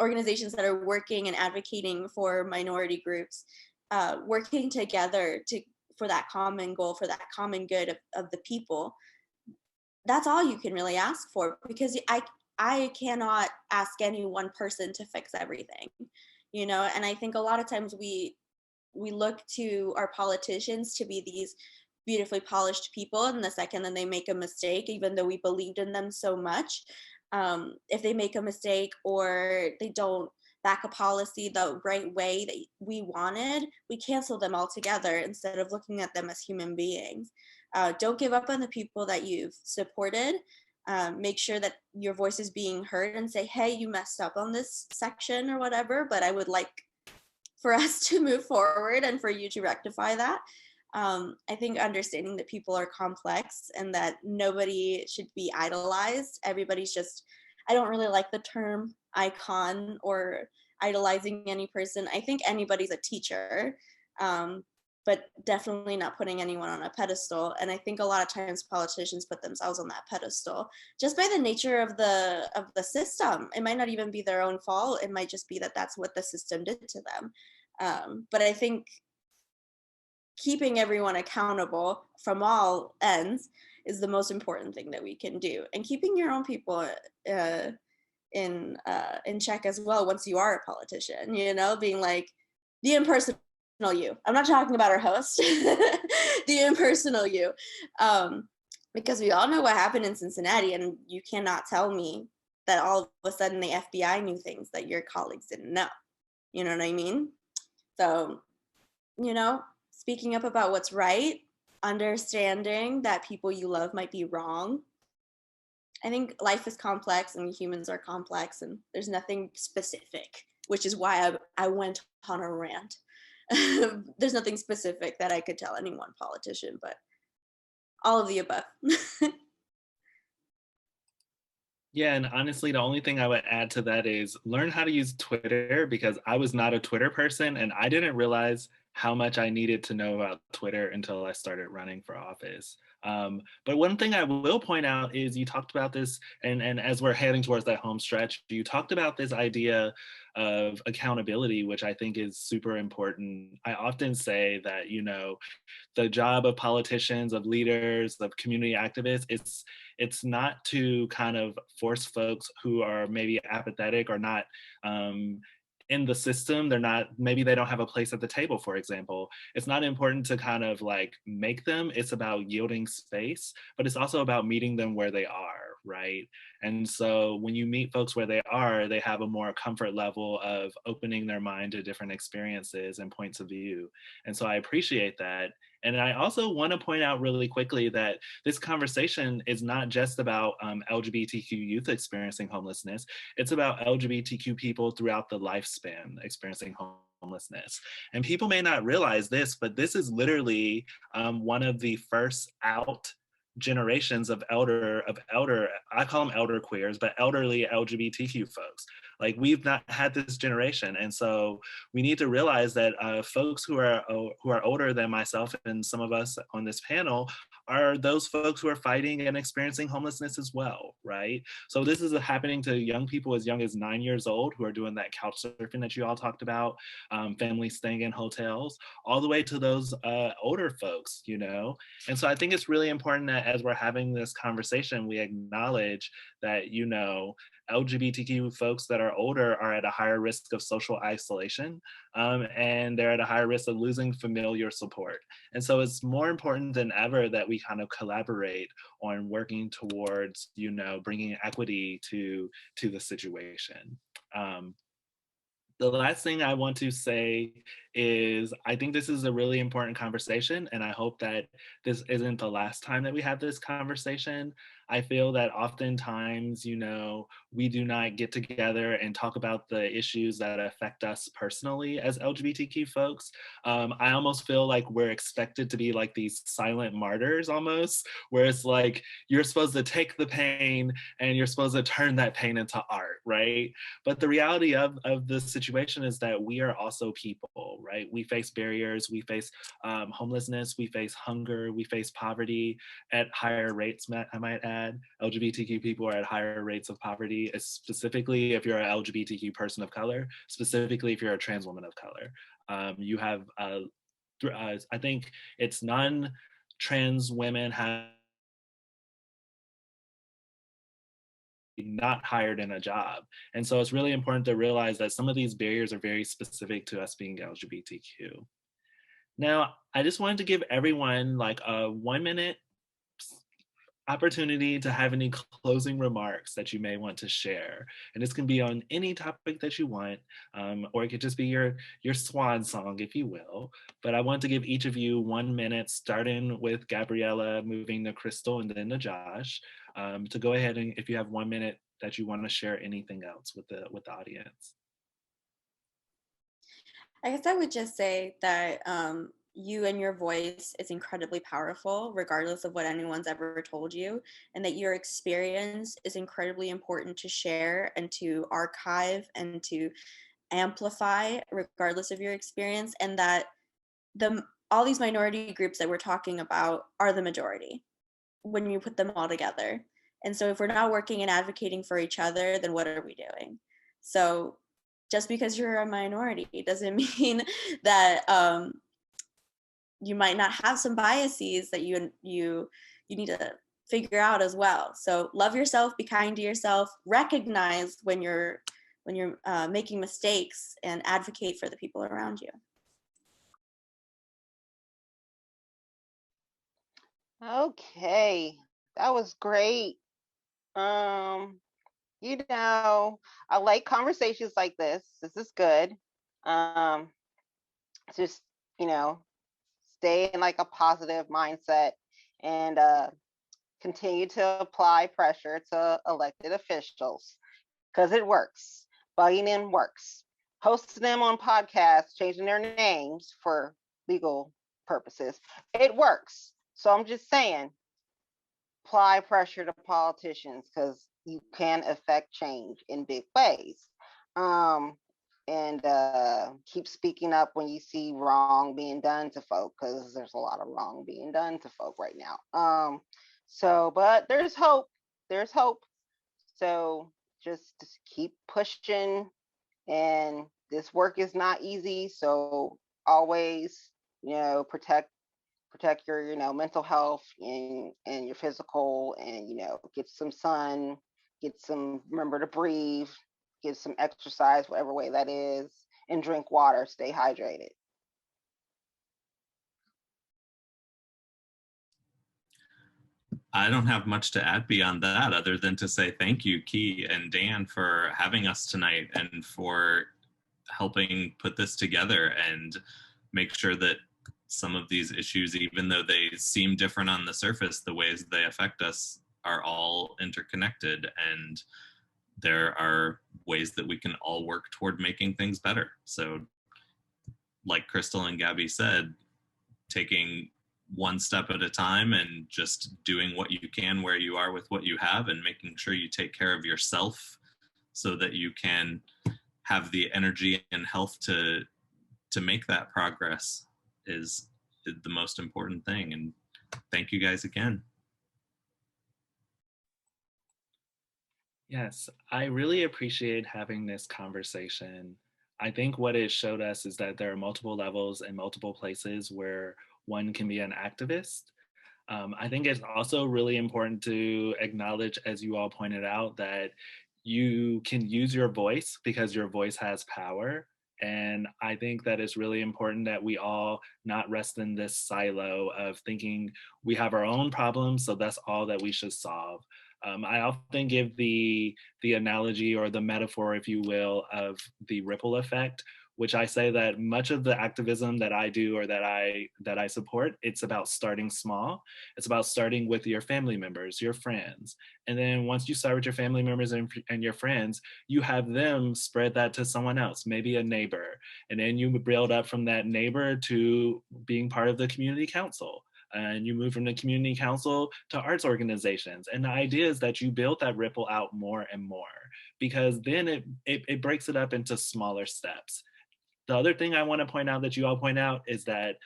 organizations that are working and advocating for minority groups, working together for that common goal, for that common good of the people. That's all you can really ask for, because I cannot ask any one person to fix everything, and I think a lot of times we look to our politicians to be these beautifully polished people, and the second that they make a mistake, even though we believed in them so much, if they make a mistake or they don't back a policy the right way that we wanted, we cancel them altogether instead of looking at them as human beings. Don't give up on the people that you've supported. Make sure that your voice is being heard and say, hey, you messed up on this section or whatever, but I would like for us to move forward and for you to rectify that. I think understanding that people are complex and that nobody should be idolized. Everybody's just, I don't really like the term icon or idolizing any person. I think anybody's a teacher, but definitely not putting anyone on a pedestal. And I think a lot of times politicians put themselves on that pedestal just by the nature of the system. It might not even be their own fault. It might just be that that's what the system did to them. But I think keeping everyone accountable from all ends is the most important thing that we can do, and keeping your own people in check as well. Once you are a politician, being like the impersonal you. I'm not talking about our host, the impersonal you, because we all know what happened in Cincinnati, and you cannot tell me that all of a sudden the FBI knew things that your colleagues didn't know. You know what I mean? So, speaking up about what's right, understanding that people you love might be wrong. I think life is complex and humans are complex, and there's nothing specific, which is why I went on a rant. There's nothing specific that I could tell any one politician, but all of the above. Yeah, and honestly, the only thing I would add to that is learn how to use Twitter, because I was not a Twitter person and I didn't realize how much I needed to know about Twitter until I started running for office. But one thing I will point out is you talked about this, and as we're heading towards that home stretch, you talked about this idea of accountability, which I think is super important. I often say that, the job of politicians, of leaders, of community activists, it's not to kind of force folks who are maybe apathetic or not in the system. Maybe they don't have a place at the table, for example. It's not important to kind of like make them. It's about yielding space, but it's also about meeting them where they are, right? And so when you meet folks where they are, they have a more comfort level of opening their mind to different experiences and points of view. And so I appreciate that. And I also want to point out really quickly that this conversation is not just about LGBTQ youth experiencing homelessness. It's about LGBTQ people throughout the lifespan experiencing homelessness. And people may not realize this, but this is literally one of the first out generations of elder, I call them elder queers, but elderly LGBTQ folks. Like, we've not had this generation. And so we need to realize that folks who are older than myself and some of us on this panel are those folks who are fighting and experiencing homelessness as well, right? So this is happening to young people as young as 9 years old who are doing that couch surfing that you all talked about, families staying in hotels, all the way to those older folks, And so I think it's really important that as we're having this conversation, we acknowledge that, LGBTQ folks that are older are at a higher risk of social isolation, and they're at a higher risk of losing familiar support. And so it's more important than ever that we kind of collaborate on working towards, bringing equity to the situation. The last thing I want to say is I think this is a really important conversation, and I hope that this isn't the last time that we have this conversation. I feel that oftentimes, we do not get together and talk about the issues that affect us personally as LGBTQ folks. I almost feel like we're expected to be like these silent martyrs almost, where it's like you're supposed to take the pain and you're supposed to turn that pain into art, right? But the reality of the situation is that we are also people, right? We face barriers, we face homelessness, we face hunger, we face poverty at higher rates, I might add. LGBTQ people are at higher rates of poverty, specifically if you're an LGBTQ person of color, specifically if you're a trans woman of color. You have, I think it's non-trans women have not hired in a job. And so it's really important to realize that some of these barriers are very specific to us being LGBTQ. Now, I just wanted to give everyone like a 1 minute opportunity to have any closing remarks that you may want to share. And this can be on any topic that you want, or it could just be your swan song, if you will. But I want to give each of you 1 minute, starting with Gabriella, moving to Crystal, and then to Josh, to go ahead and if you have 1 minute that you want to share anything else with the audience. I guess I would just say that you and your voice is incredibly powerful, regardless of what anyone's ever told you, and that your experience is incredibly important to share and to archive and to amplify, regardless of your experience, and that all these minority groups that we're talking about are the majority when you put them all together. And so if we're not working and advocating for each other, then what are we doing? So just because you're a minority doesn't mean that you might not have some biases that you need to figure out as well. So love yourself, be kind to yourself, recognize when you're making mistakes, and advocate for the people around you. Okay, that was great. I like conversations like this. This is good. Just, stay in like a positive mindset and continue to apply pressure to elected officials because it works. Bugging in works. Hosting them on podcasts, changing their names for legal purposes, it works. So I'm just saying, apply pressure to politicians because you can affect change in big ways. And keep speaking up when you see wrong being done to folk, because there's a lot of wrong being done to folk right now. But there's hope. There's hope. So just keep pushing. And this work is not easy. So always, protect your, mental health and your physical, and, get some sun, remember to breathe, get some exercise, whatever way that is, and drink water, stay hydrated. I don't have much to add beyond that other than to say thank you, Key and Dan, for having us tonight and for helping put this together and make sure that some of these issues, even though they seem different on the surface, the ways they affect us are all interconnected, and there are ways that we can all work toward making things better. So like Crystal and Gabby said, taking one step at a time and just doing what you can where you are with what you have, and making sure you take care of yourself so that you can have the energy and health to make that progress is the most important thing. And thank you guys again. Yes, I really appreciate having this conversation. I think what it showed us is that there are multiple levels and multiple places where one can be an activist. I think it's also really important to acknowledge, as you all pointed out, that you can use your voice because your voice has power. And I think that it's really important that we all not rest in this silo of thinking we have our own problems, so that's all that we should solve. I often give the analogy or the metaphor, if you will, of the ripple effect, which I say that much of the activism that I do or that I support, it's about starting small. It's about starting with your family members, your friends. And then once you start with your family members and your friends, you have them spread that to someone else, maybe a neighbor. And then you build up from that neighbor to being part of the community council. And you move from the community council to arts organizations. And the idea is that you build that ripple out more and more, because then it breaks it up into smaller steps. The other thing I want to point out that you all point out is that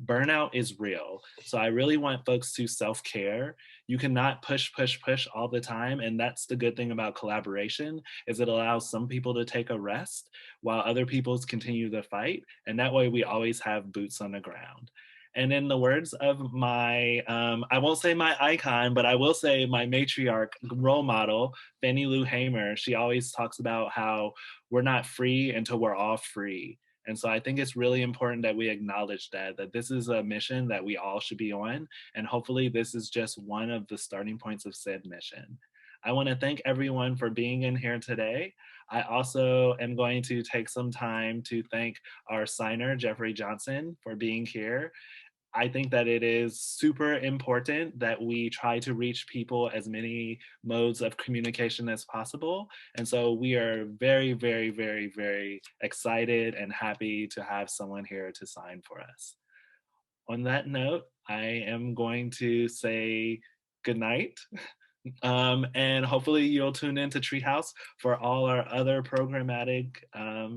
burnout is real. So I really want folks to self-care. You cannot push all the time. And that's the good thing about collaboration, is it allows some people to take a rest while other people continue the fight. And that way we always have boots on the ground. And in the words of my, I won't say my icon, but I will say my matriarch role model, Fannie Lou Hamer, she always talks about how we're not free until we're all free. And so I think it's really important that we acknowledge that this is a mission that we all should be on. And hopefully this is just one of the starting points of said mission. I want to thank everyone for being in here today. I also am going to take some time to thank our signer, Jeffrey Johnson, for being here. I think that it is super important that we try to reach people as many modes of communication as possible. And so we are very, very, very, very excited and happy to have someone here to sign for us. On that note, I am going to say good night. And hopefully you'll tune in to TreeHouse for all our other programmatic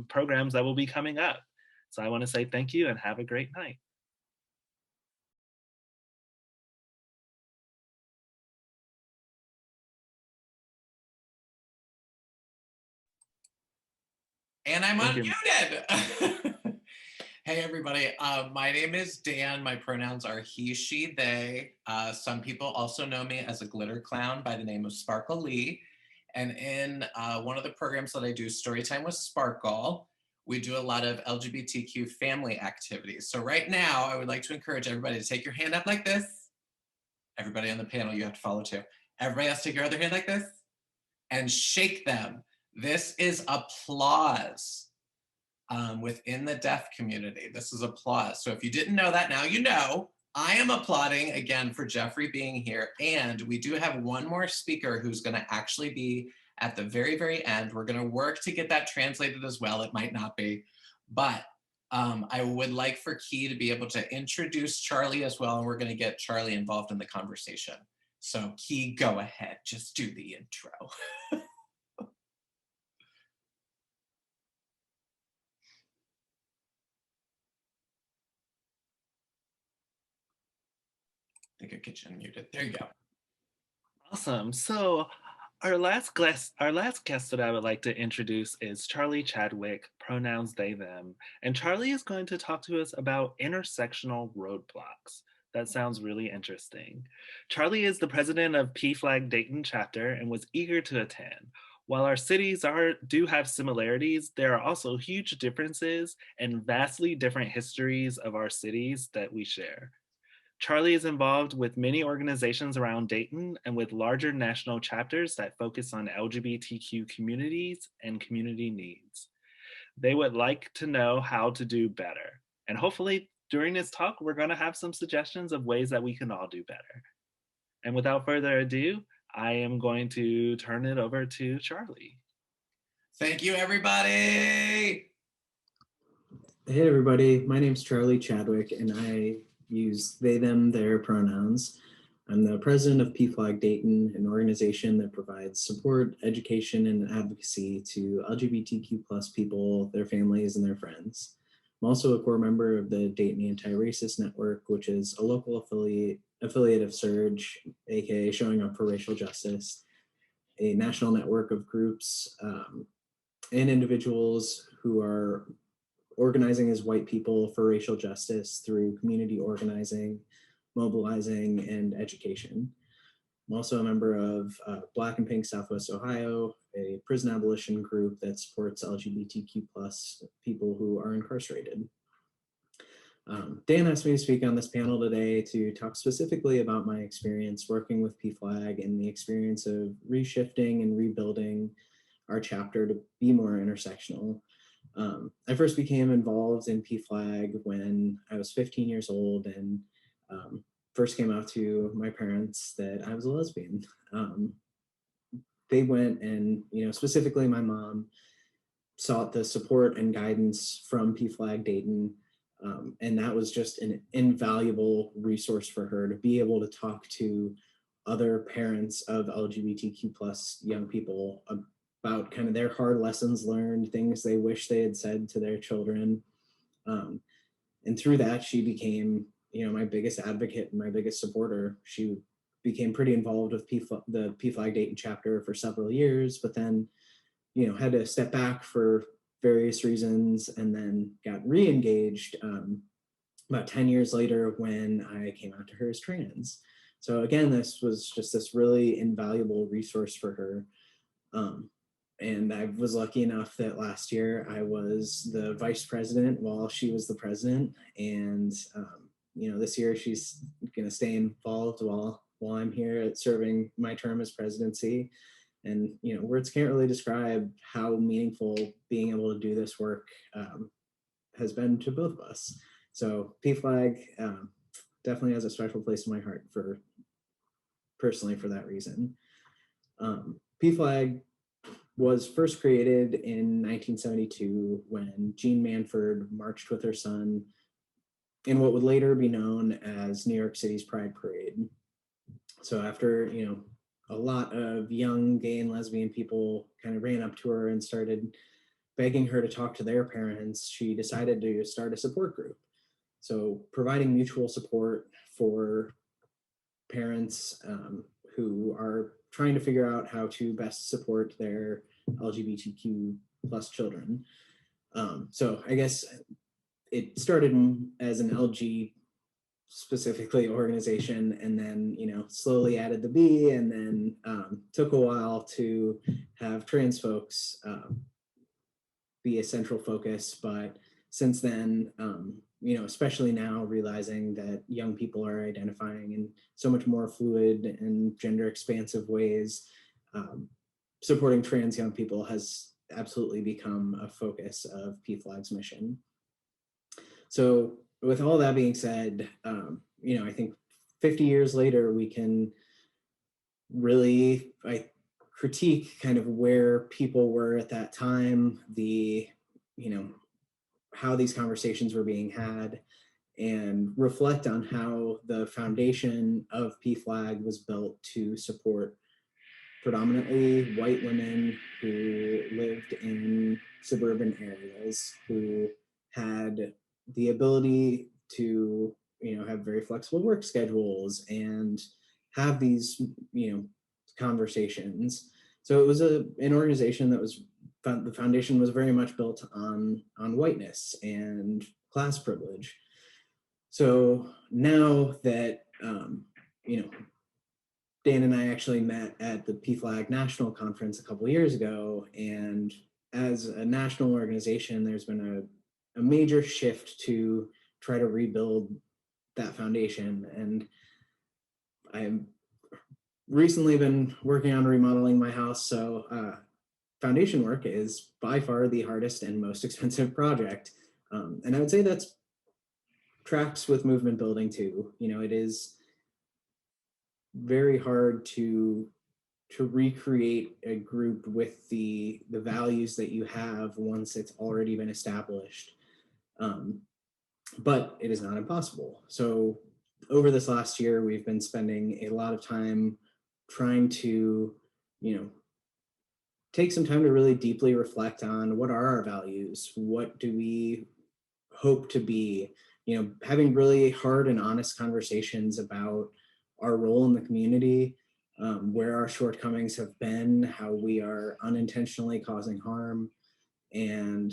programs that will be coming up. So I want to say thank you and have a great night. And I'm Thank you. unmuted. Hey, everybody. My name is Dan. My pronouns are he, she, they. Some people also know me as a glitter clown by the name of Sparkle Lee. And in one of the programs that I do, Storytime with Sparkle, we do a lot of LGBTQ family activities. So right now, I would like to encourage everybody to take your hand up like this. Everybody on the panel, you have to follow too. Everybody else take your other hand like this and shake them. This is applause within the deaf community. This is applause. So if you didn't know that, now you know. I am applauding again for Jeffrey being here. And we do have one more speaker who's going to actually be at the very, very end. We're going to work to get that translated as well. It might not be. But I would like for Key to be able to introduce Charlie as well. And we're going to get Charlie involved in the conversation. So Key, go ahead. Just do the intro. I think I get you unmuted. There you go. Awesome. So our last guest that I would like to introduce is Charlie Chadwick, pronouns they, them. And Charlie is going to talk to us about intersectional roadblocks. That sounds really interesting. Charlie is the president of PFLAG Dayton chapter and was eager to attend. While our cities do have similarities, there are also huge differences and vastly different histories of our cities that we share. Charlie is involved with many organizations around Dayton and with larger national chapters that focus on LGBTQ communities and community needs. They would like to know how to do better. And hopefully during this talk, we're going to have some suggestions of ways that we can all do better. And without further ado, I am going to turn it over to Charlie. Thank you, everybody. Hey, everybody. My name's Charlie Chadwick, and I use they, them, their pronouns. I'm the president of PFLAG Dayton, an organization that provides support, education, and advocacy to LGBTQ plus people, their families, and their friends. I'm also a core member of the Dayton Anti-Racist Network, which is a local affiliate of SURGE, aka Showing Up for Racial Justice, a national network of groups and individuals who are organizing as white people for racial justice through community organizing, mobilizing, and education. I'm also a member of Black and Pink Southwest Ohio, a prison abolition group that supports LGBTQ plus people who are incarcerated. Dan asked me to speak on this panel today to talk specifically about my experience working with PFLAG and the experience of reshifting and rebuilding our chapter to be more intersectional. I first became involved in PFLAG when I was 15 years old and first came out to my parents that I was a lesbian. They went and, specifically my mom sought the support and guidance from PFLAG Dayton. And that was just an invaluable resource for her to be able to talk to other parents of LGBTQ plus young people about kind of their hard lessons learned, things they wish they had said to their children. And through that, she became, my biggest advocate and my biggest supporter. She became pretty involved with the PFLAG Dayton chapter for several years, but then, had to step back for various reasons and then got re-engaged about 10 years later when I came out to her as trans. So again, this was just this really invaluable resource for her. And I was lucky enough that last year I was the vice president while she was the president. And, this year she's going to stay involved while I'm here serving my term as presidency. And, words can't really describe how meaningful being able to do this work has been to both of us. So PFLAG definitely has a special place in my heart personally for that reason. PFLAG was first created in 1972 when Jean Manford marched with her son in what would later be known as New York City's Pride Parade. So after, a lot of young gay and lesbian people kind of ran up to her and started begging her to talk to their parents, she decided to start a support group. So providing mutual support for parents who are trying to figure out how to best support their LGBTQ plus children. So I guess it started as an LG specifically organization, and then slowly added the B, and then took a while to have trans folks be a central focus. But since then, especially now realizing that young people are identifying in so much more fluid and gender expansive ways, supporting trans young people has absolutely become a focus of PFLAG's mission. So with all that being said, I think 50 years later, we can really critique kind of where people were at that time, how these conversations were being had, and reflect on how the foundation of PFLAG was built to support predominantly white women who lived in suburban areas, who had the ability to, have very flexible work schedules and have these, conversations. So it was an organization that was, the foundation was very much built on whiteness and class privilege. So now that, Dan and I actually met at the PFLAG National Conference a couple of years ago, and as a national organization, there's been a major shift to try to rebuild that foundation. And I've recently been working on remodeling my house, so foundation work is by far the hardest and most expensive project. And I would say that's tracks with movement building too. It is very hard to recreate a group with the values that you have once it's already been established. But it is not impossible. So over this last year, we've been spending a lot of time trying to, take some time to really deeply reflect on what are our values, what do we hope to be, having really hard and honest conversations about our role in the community, where our shortcomings have been, how we are unintentionally causing harm. And,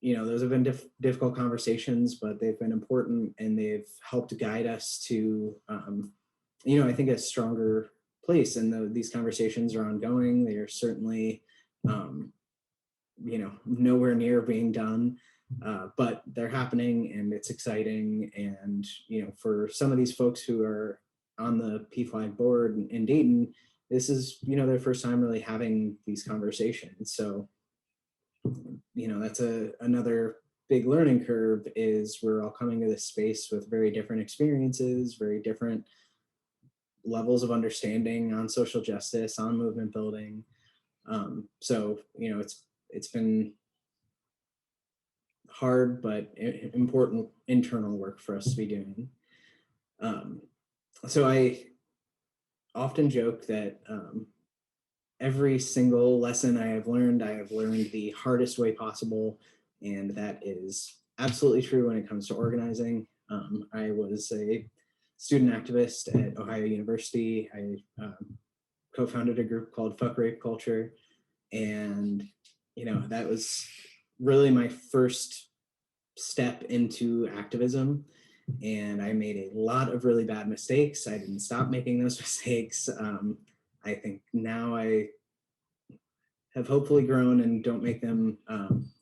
those have been difficult conversations, but they've been important, and they've helped guide us to, I think, a stronger place. And these conversations are ongoing. They are certainly, nowhere near being done. But they're happening, and it's exciting. And, for some of these folks who are on the PFLAG board in Dayton, this is, their first time really having these conversations. So that's another big learning curve, is we're all coming to this space with very different experiences, very different levels of understanding on social justice, on movement building. So, it's been hard but important internal work for us to be doing. So I often joke that every single lesson I have learned the hardest way possible, and that is absolutely true when it comes to organizing. I was a student activist at Ohio University. I co-founded a group called Fuck Rape Culture, and that was really my first step into activism, and I made a lot of really bad mistakes. I didn't stop making those mistakes. I think now I have hopefully grown and don't make them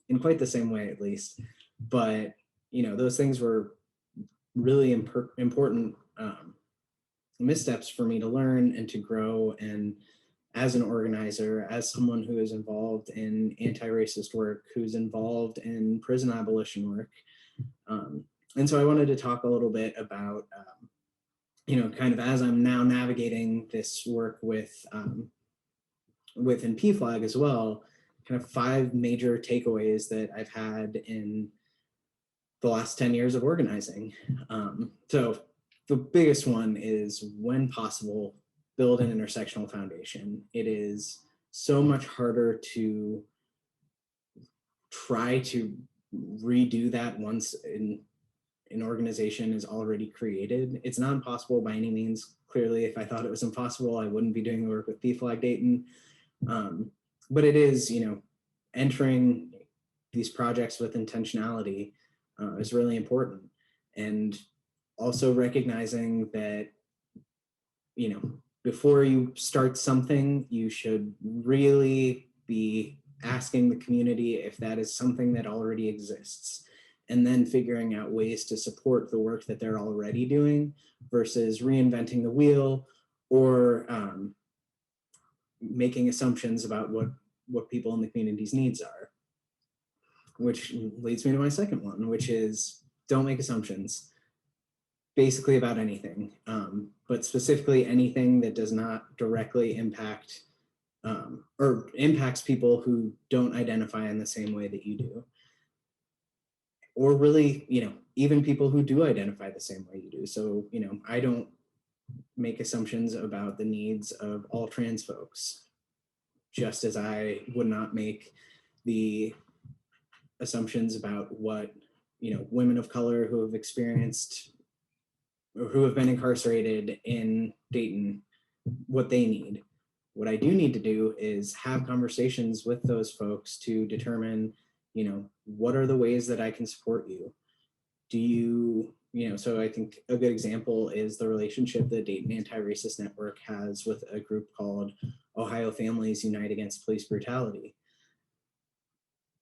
in quite the same way, at least. But those things were really important missteps for me to learn and to grow. And as an organizer, as someone who is involved in anti-racist work, who's involved in prison abolition work. And so I wanted to talk a little bit about, kind of as I'm now navigating this work within PFLAG as well, kind of 5 major takeaways that I've had in the last 10 years of organizing. So the biggest one is, when possible, build an intersectional foundation. It is so much harder to try to redo that once an organization is already created. It's not impossible by any means. Clearly, if I thought it was impossible, I wouldn't be doing the work with PFLAG Dayton. But it is, entering these projects with intentionality is really important. And also recognizing that, before you start something, you should really be asking the community if that is something that already exists, and then figuring out ways to support the work that they're already doing versus reinventing the wheel or making assumptions about what people in the community's needs are. Which leads me to my second one, which is, don't make assumptions basically about anything, but specifically anything that does not directly impact or impacts people who don't identify in the same way that you do. Or really, even people who do identify the same way you do. So, I don't make assumptions about the needs of all trans folks, just as I would not make the assumptions about what, women of color who have experienced or who have been incarcerated in Dayton, what they need. What I do need to do is have conversations with those folks to determine, what are the ways that I can support you? Do you, so I think a good example is the relationship the Dayton Anti-Racist Network has with a group called Ohio Families Unite Against Police Brutality.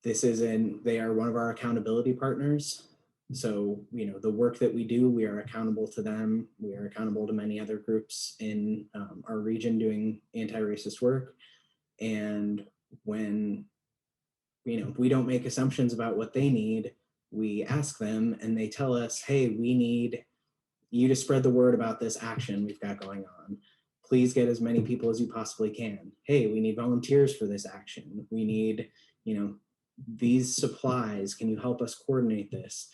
They are one of our accountability partners. So, the work that we do, we are accountable to them. We are accountable to many other groups in our region doing anti-racist work. And when, we don't make assumptions about what they need, we ask them and they tell us, hey, we need you to spread the word about this action we've got going on. Please get as many people as you possibly can. Hey, we need volunteers for this action. We need, these supplies. Can you help us coordinate this?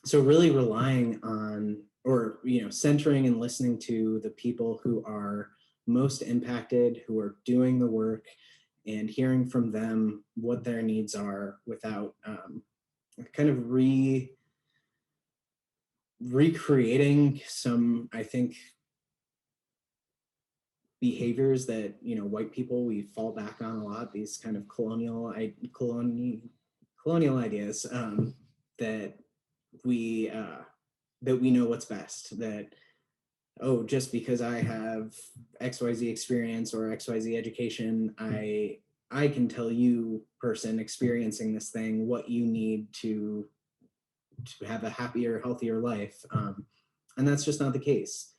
So really relying on, or centering and listening to the people who are most impacted, who are doing the work, and hearing from them what their needs are without kind of recreating some, I think, behaviors that white people, we fall back on a lot, these kind of colonial ideas that we know what's best, that just because I have XYZ experience or XYZ education, I can tell you, person experiencing this thing, what you need to have a happier, healthier life. And that's just not the case.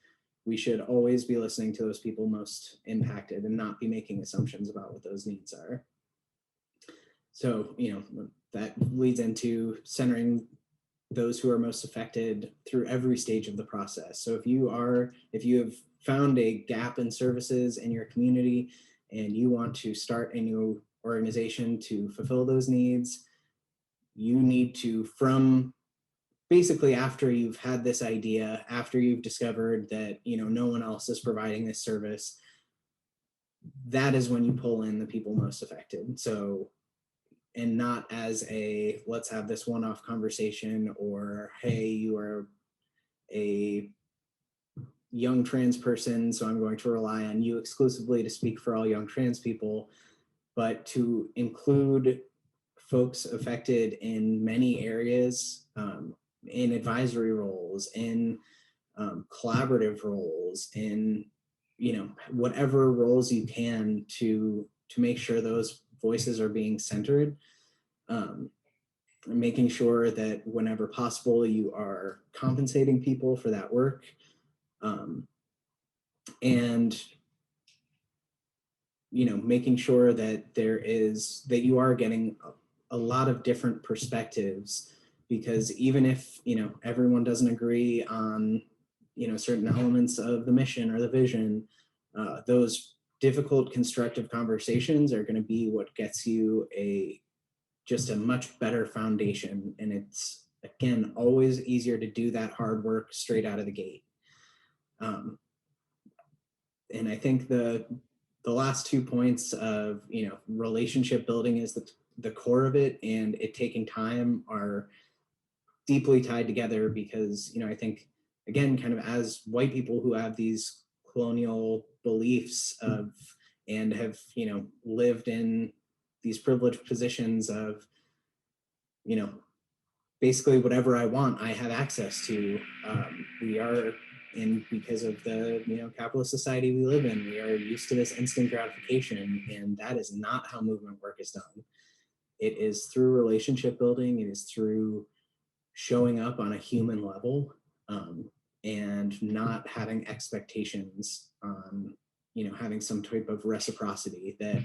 We should always be listening to those people most impacted and not be making assumptions about what those needs are. So, that leads into centering those who are most affected through every stage of the process. So if you have found a gap in services in your community and you want to start a new organization to fulfill those needs, you need to, from basically after you've had this idea, after you've discovered that, no one else is providing this service, that is when you pull in the people most affected. So, and not as a, let's have this one-off conversation, or, hey, you are a young trans person, so I'm going to rely on you exclusively to speak for all young trans people, but to include folks affected in many areas, in advisory roles, in collaborative roles, in whatever roles you can to make sure those voices are being centered, making sure that whenever possible you are compensating people for that work, and making sure that that you are getting a lot of different perspectives, because even if everyone doesn't agree on certain elements of the mission or the vision, those difficult constructive conversations are going to be what gets you just a much better foundation. And it's, again, always easier to do that hard work straight out of the gate. And I think the last 2 points of relationship building is the core of it, and it taking time are deeply tied together, because I think, again, kind of as white people who have these colonial beliefs of, and have lived in these privileged positions of basically whatever I want I have access to. We are in, because of the capitalist society we live in, we are used to this instant gratification, and that is not how movement work is done. It is through relationship building. It is through showing up on a human level, and not having expectations on having some type of reciprocity that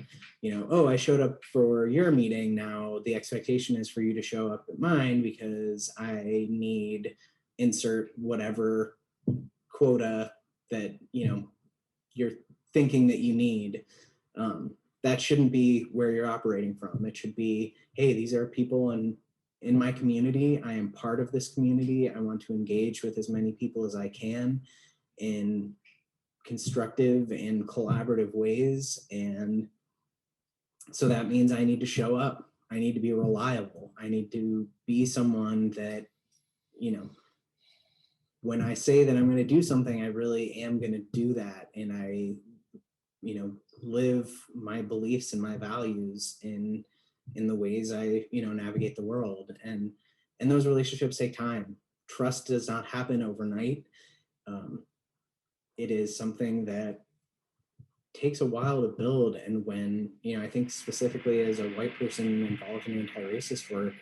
oh, I showed up for your meeting, now the expectation is for you to show up at mine because I need insert whatever quota that you're thinking that you need. That shouldn't be where you're operating from. It should be, hey, these are people in my community. I am part of this community. I want to engage with as many people as I can in constructive and collaborative ways. And so that means I need to show up. I need to be reliable. I need to be someone that, when I say that I'm going to do something, I really am going to do that. And I, live my beliefs and my values in the ways I, navigate the world. And those relationships take time. Trust does not happen overnight. It is something that takes a while to build. And when, I think specifically as a white person involved in anti-racist work,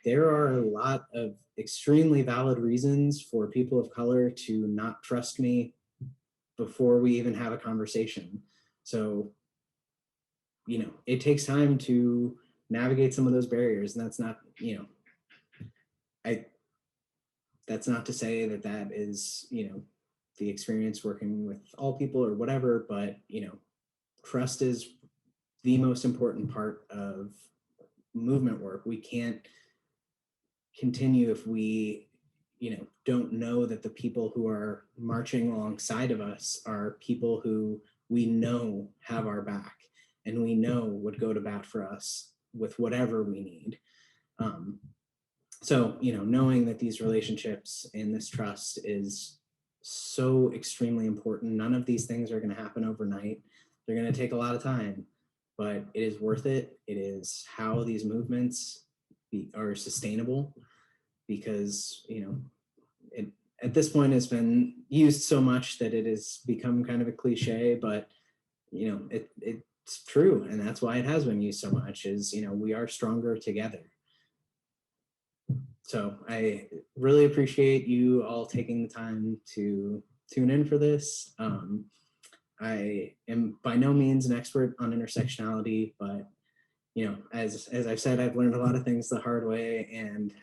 there are a lot of extremely valid reasons for people of color to not trust me before we even have a conversation. So, it takes time to navigate some of those barriers. And that's not, that's not to say that that is, the experience working with all people or whatever, but, trust is the most important part of movement work. We can't continue if we, don't know that the people who are marching alongside of us are people who we know have our back and we know would go to bat for us with whatever we need. So, knowing that these relationships and this trust is so extremely important. None of these things are going to happen overnight. They're going to take a lot of time, but it is worth it. It is how these movements are sustainable, because, it at this point has been used so much that it has become kind of a cliche, but, it's true. And that's why it has been used so much, is, we are stronger together. So I really appreciate you all taking the time to tune in for this. I am by no means an expert on intersectionality, but, as I've said, I've learned a lot of things the hard way, and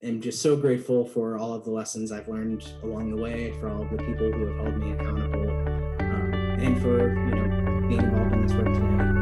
am just so grateful for all of the lessons I've learned along the way, for all of the people who have held me accountable, and for being involved in this work today.